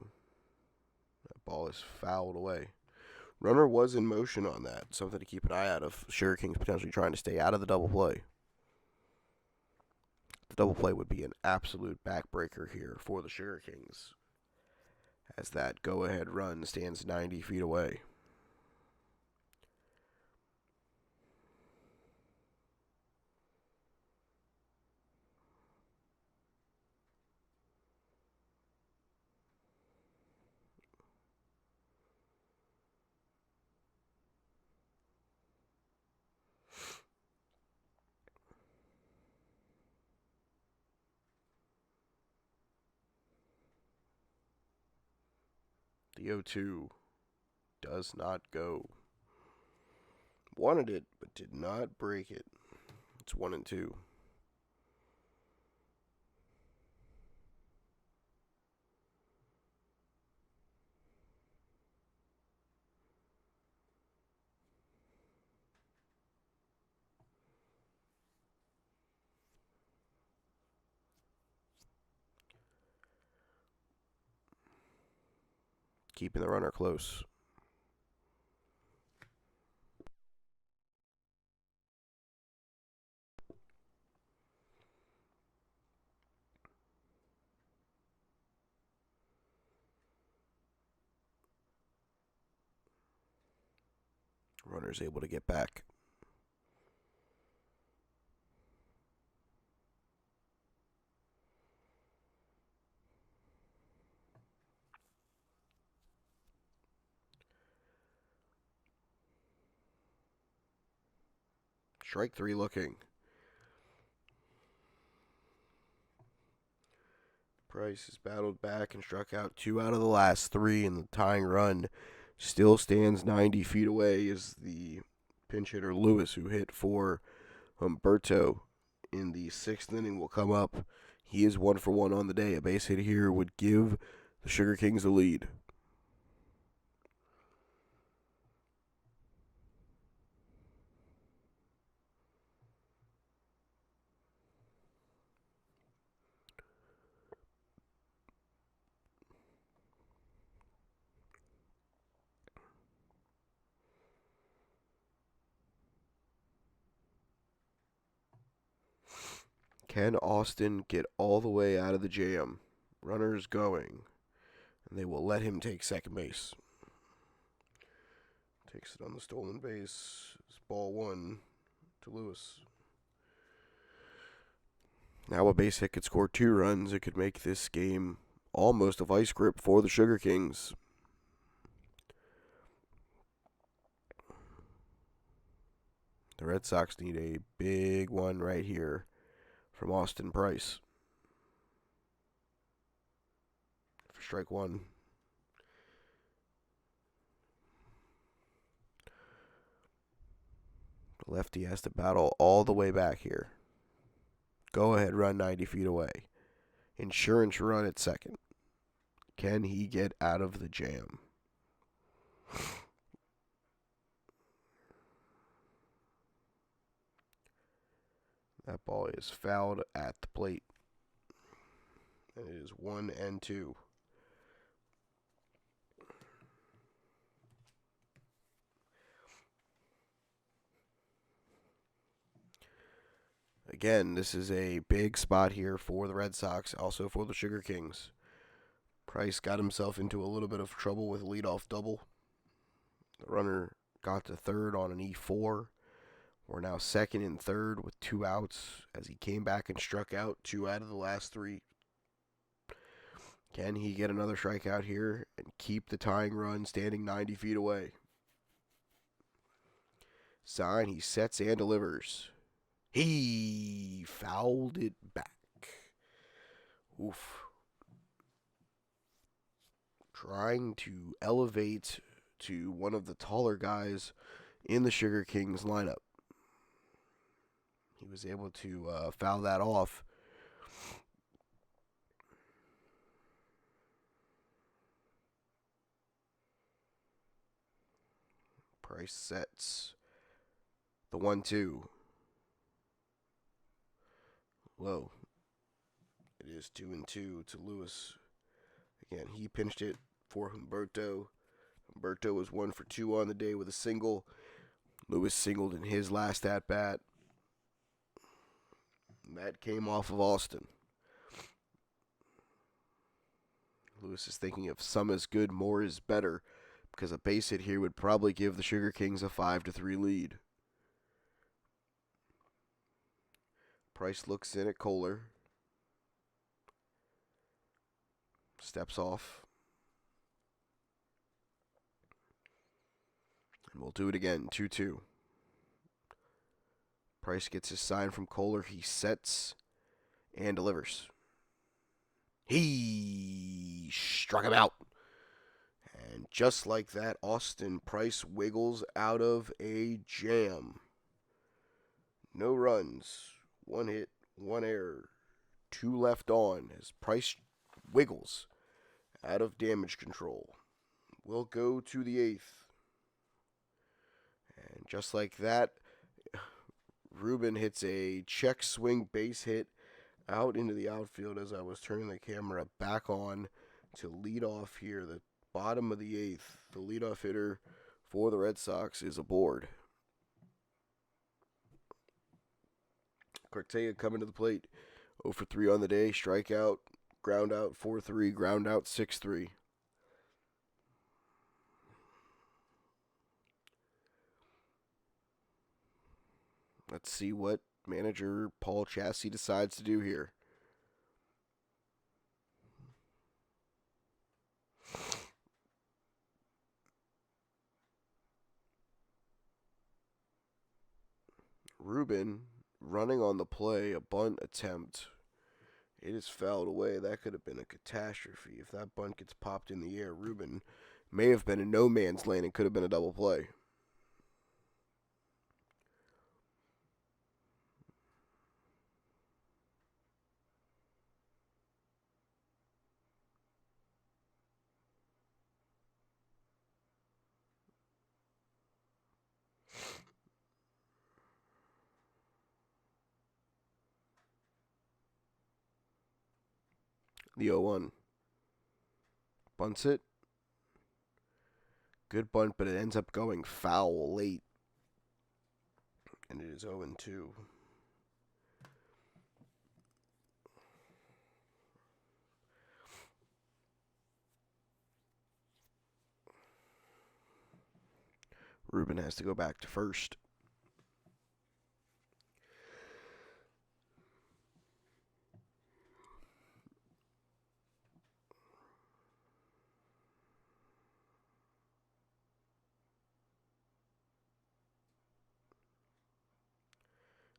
That ball is fouled away. Runner was in motion on that. Something to keep an eye out of. Sugar Kings potentially trying to stay out of the double play. The double play would be an absolute backbreaker here for the Sugar Kings, as that go-ahead run stands 90 feet away. The 0-2 does not go. Wanted it, but did not break it. It's 1-2. Keeping the runner close. Runner's able to get back. Strike 3 looking. Price has battled back and struck out 2 out of the last 3, and the tying run still stands 90 feet away as the pinch hitter Lewis, who hit for Humberto in the 6th inning, will come up. He is 1 for 1 on the day. A base hit here would give the Sugar Kings the lead. Can Austin get all the way out of the jam? Runner's going, and they will let him take second base. Takes it on the stolen base. It's ball 1 to Lewis. Now a base hit could score 2 runs. It could make this game almost a vice grip for the Sugar Kings. The Red Sox need a big one right here from Austin Price. For strike 1. The lefty has to battle all the way back here. Go ahead run 90 feet away. Insurance run at second. Can he get out of the jam? That ball is fouled at the plate. And it is 1-2. Again, this is a big spot here for the Red Sox, also for the Sugar Kings. Price got himself into a little bit of trouble with a leadoff double. The runner got to third on an E4. We're now second and third with 2 outs as he came back and struck out 2 out of the last 3. Can he get another strikeout here and keep the tying run standing 90 feet away? Sign, he sets and delivers. He fouled it back. Oof. Trying to elevate to one of the taller guys in the Sugar Kings lineup. He was able to foul that off. Price sets the 1-2. Low. It is 2-2 to Lewis. Again, he pinched it for Humberto. Humberto was 1 for 2 on the day with a single. Lewis singled in his last at-bat. That came off of Austin. Lewis is thinking if some is good, more is better, because a base hit here would probably give the Sugar Kings a 5-3 lead. Price looks in at Kohler. Steps off. And we'll do it again, 2-2. Price gets his sign from Kohler. He sets and delivers. He struck him out. And just like that, Austin Price wiggles out of a jam. No runs, 1 hit, 1 error, 2 left on as Price wiggles out of damage control. We'll go to the 8th. And just like that, Ruben hits a check swing base hit out into the outfield as I was turning the camera back on to lead off here. The bottom of the 8th, the leadoff hitter for the Red Sox is aboard. Cartaya coming to the plate. 0 for 3 on the day. Strikeout, ground out 4-3, ground out 6-3. Let's see what manager Paul Chassie decides to do here. Ruben running on the play, a bunt attempt. It is fouled away. That could have been a catastrophe. If that bunt gets popped in the air, Ruben may have been in no man's land and could have been a double play. The 0-1. Bunts it. Good bunt, but it ends up going foul late. And it is 0-2. Ruben has to go back to first.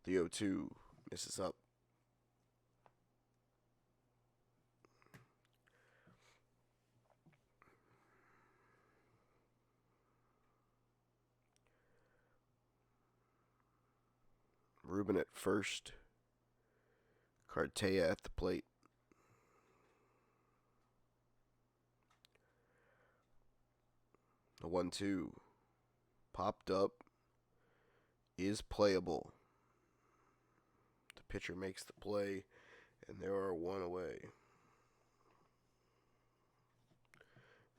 The 0-2 misses up. Ruben at first. Cartaya at the plate. The 1-2 popped up, is playable. The pitcher makes the play, and there are 1 away.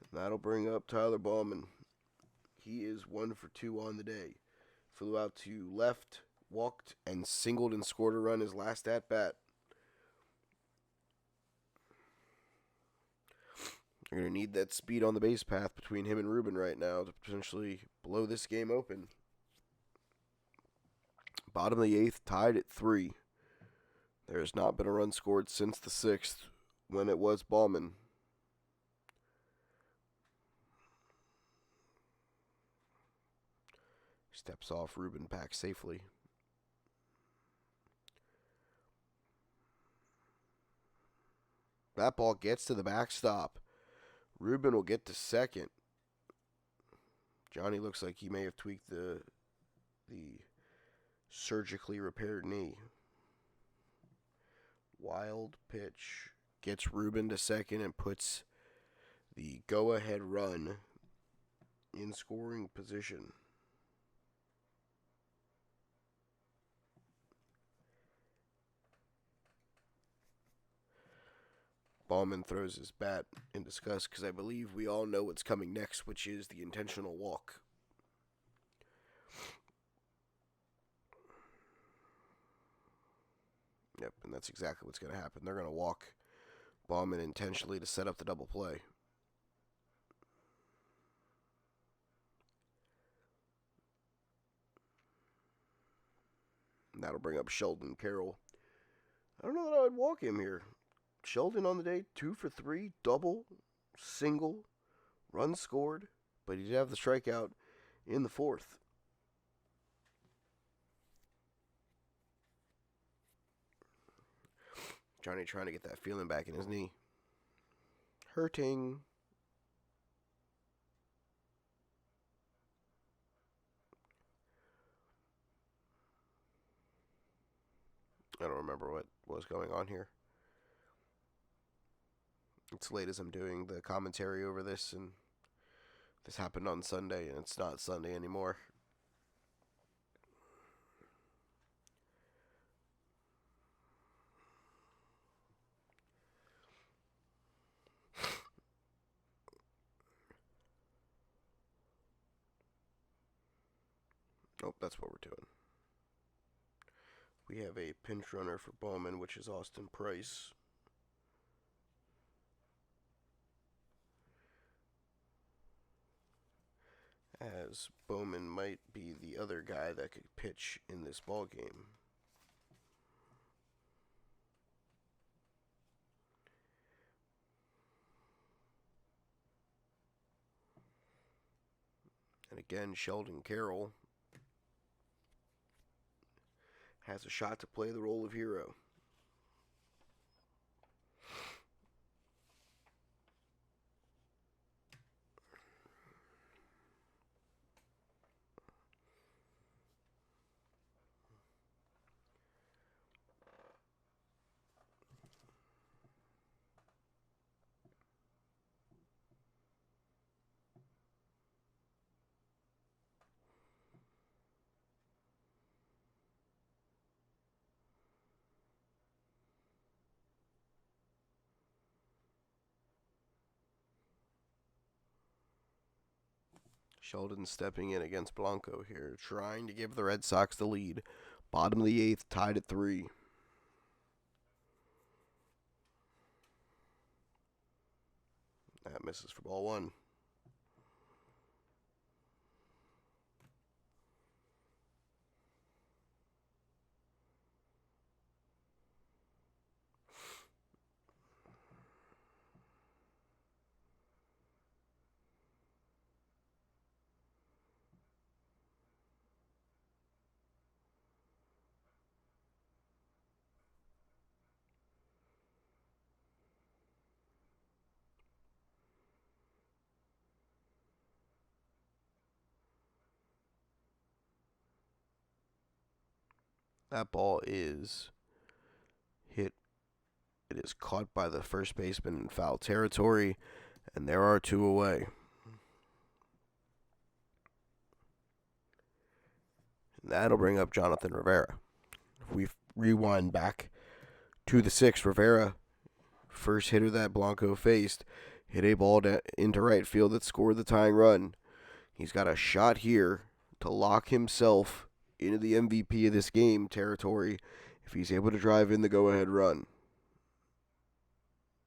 And that'll bring up Tyler Baumann. He is 1 for 2 on the day. Flew out to left, walked, and singled and scored a run his last at bat. You're going to need that speed on the base path between him and Ruben right now to potentially blow this game open. Bottom of the 8th, tied at 3. There has not been a run scored since the 6th when it was Baumann. Steps off, Ruben back safely. That ball gets to the backstop. Ruben will get to second. Johnny looks like he may have tweaked the surgically repaired knee. Wild pitch gets Ruben to second and puts the go-ahead run in scoring position. Baumann throws his bat in disgust because I believe we all know what's coming next, which is the intentional walk. Yep, and that's exactly what's going to happen. They're going to walk Baumann intentionally to set up the double play. And that'll bring up Sheldon Carroll. I don't know that I would walk him here. Sheldon on the day, 2 for 3, double, single, run scored, but he did have the strikeout in the 4th. Johnny trying to get that feeling back in his knee. Hurting. I don't remember what was going on here. It's late as I'm doing the commentary over this, and this happened on Sunday, and it's not Sunday anymore. Oh, that's what we're doing. We have a pinch runner for Bowman, which is Austin Price. As Bowman might be the other guy that could pitch in this ball game. And again, Sheldon Carroll has a shot to play the role of hero. Sheldon stepping in against Blanco here, trying to give the Red Sox the lead. Bottom of the eighth, tied at 3. That misses for ball 1. That ball is hit. It is caught by the first baseman in foul territory, and there are 2 away. And that'll bring up Jonathan Rivera. If we rewind back to the 6th, Rivera, first hitter that Blanco faced, hit a ball into right field that scored the tying run. He's got a shot here to lock himself into the MVP of this game territory if he's able to drive in the go-ahead run.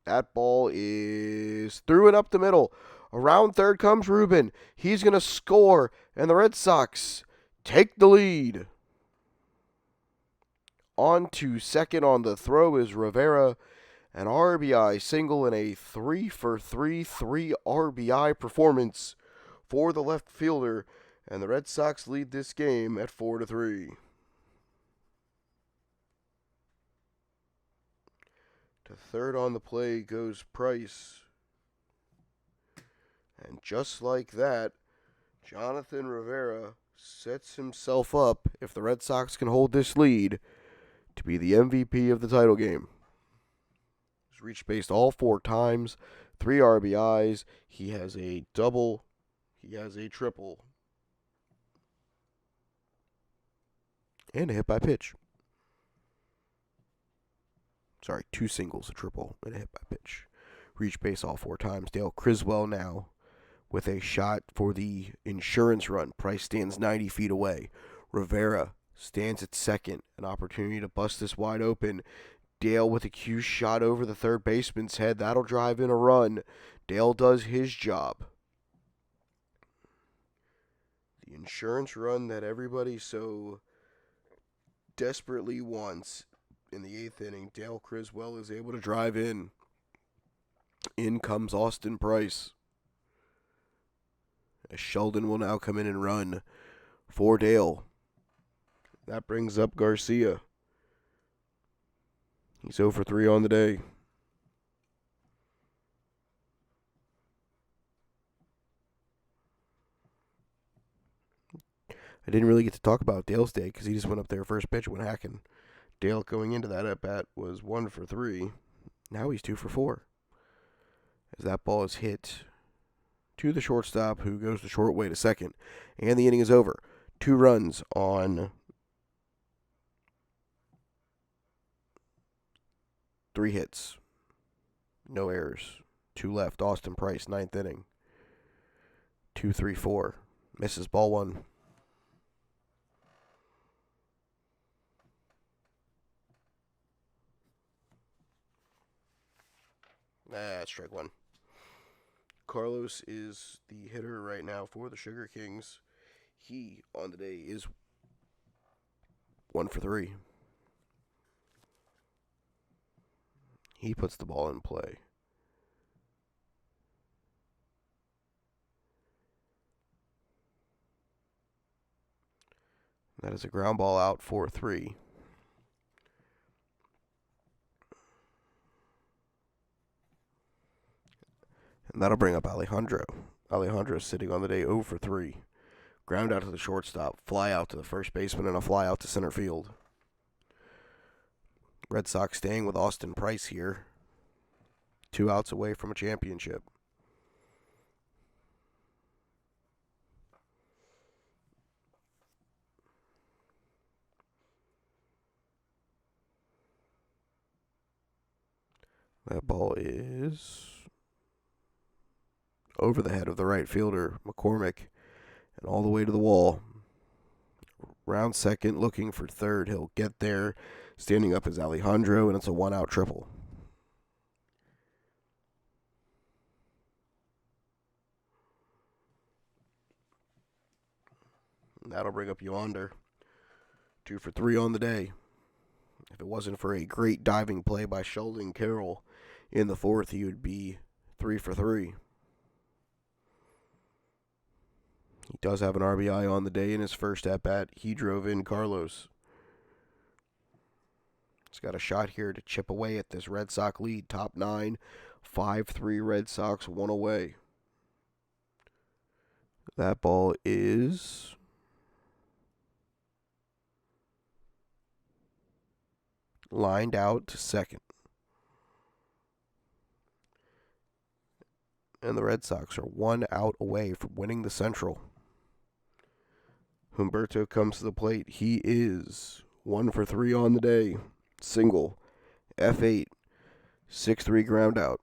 That ball is through and up the middle. Around third comes Ruben. He's going to score, and the Red Sox take the lead. On to second on the throw is Rivera. An RBI single and a 3-for-3 RBI performance for the left fielder, and the Red Sox lead this game at 4-3. To third on the play goes Price. And just like that, Jonathan Rivera sets himself up, if the Red Sox can hold this lead, to be the MVP of the title game. He's reached base all 4 times, 3 RBIs. He has a double. He has a triple. And a hit by pitch. Sorry, 2 singles, a triple, and a hit by pitch. Reached base all 4 times. Dale Criswell now with a shot for the insurance run. Price stands 90 feet away. Rivera stands at second. An opportunity to bust this wide open. Dale with a cue shot over the third baseman's head. That'll drive in a run. Dale does his job. The insurance run that everybody so desperately wants in the 8th inning. Dale Criswell is able to drive in. In comes Austin Price. As Sheldon will now come in and run for Dale. That brings up Garcia. He's 0-for-3 on the day. I didn't really get to talk about Dale's day because he just went up there first pitch when hacking. Dale going into that at bat was 1 for 3. Now he's 2 for 4. As that ball is hit to the shortstop, who goes the short way to second. And the inning is over. 2 runs on 3 hits. No errors. 2 left. Austin Price, 9th inning. 2-3-4. Misses ball 1. Strike 1. Carlos is the hitter right now for the Sugar Kings. He, on the day, is 1 for 3. He puts the ball in play. That is a ground ball out, 4-3. And that'll bring up Alejandro. Alejandro sitting on the day 0 for 3. Ground out to the shortstop, fly out to the first baseman, and a fly out to center field. Red Sox staying with Austin Price here. 2 outs away from a championship. That ball is over the head of the right fielder, McCormick, and all the way to the wall. Round second, looking for third. He'll get there. Standing up is Alejandro, and it's a 1-out triple. And that'll bring up Yonder. 2 for 3 on the day. If it wasn't for a great diving play by Sheldon Carroll in the 4th, he would be 3 for 3. He does have an RBI on the day in his first at-bat. He drove in Carlos. He's got a shot here to chip away at this Red Sox lead. Top 9, 5-3 Red Sox, 1 away. That ball is lined out to second. And the Red Sox are 1 out away from winning the Central. Humberto comes to the plate. He is 1 for 3 on the day. Single. F8. 6-3 ground out.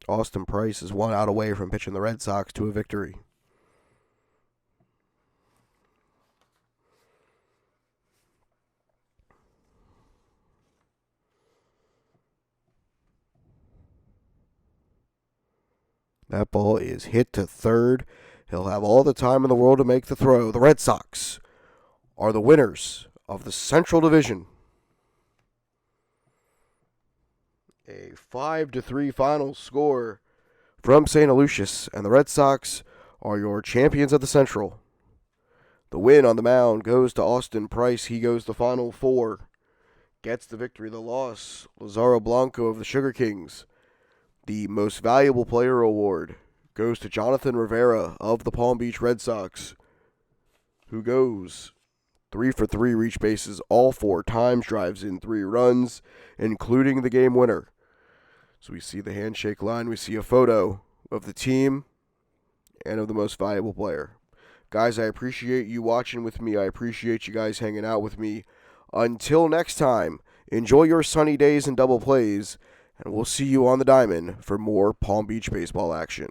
Austin Price is 1 out away from pitching the Red Sox to a victory. That ball is hit to third. He'll have all the time in the world to make the throw. The Red Sox are the winners of the Central Division. A 5-3 final score from St. Aloysius, and the Red Sox are your champions of the Central. The win on the mound goes to Austin Price. He goes the final 4. Gets the victory. The loss, Lazaro Blanco of the Sugar Kings. The Most Valuable Player Award goes to Jonathan Rivera of the Palm Beach Red Sox, who goes 3 for 3, reach bases all 4 times, drives in 3 runs, including the game winner. So we see the handshake line, we see a photo of the team and of the most valuable player. Guys, I appreciate you watching with me. I appreciate you guys hanging out with me. Until next time, enjoy your sunny days and double plays, and we'll see you on the diamond for more Palm Beach baseball action.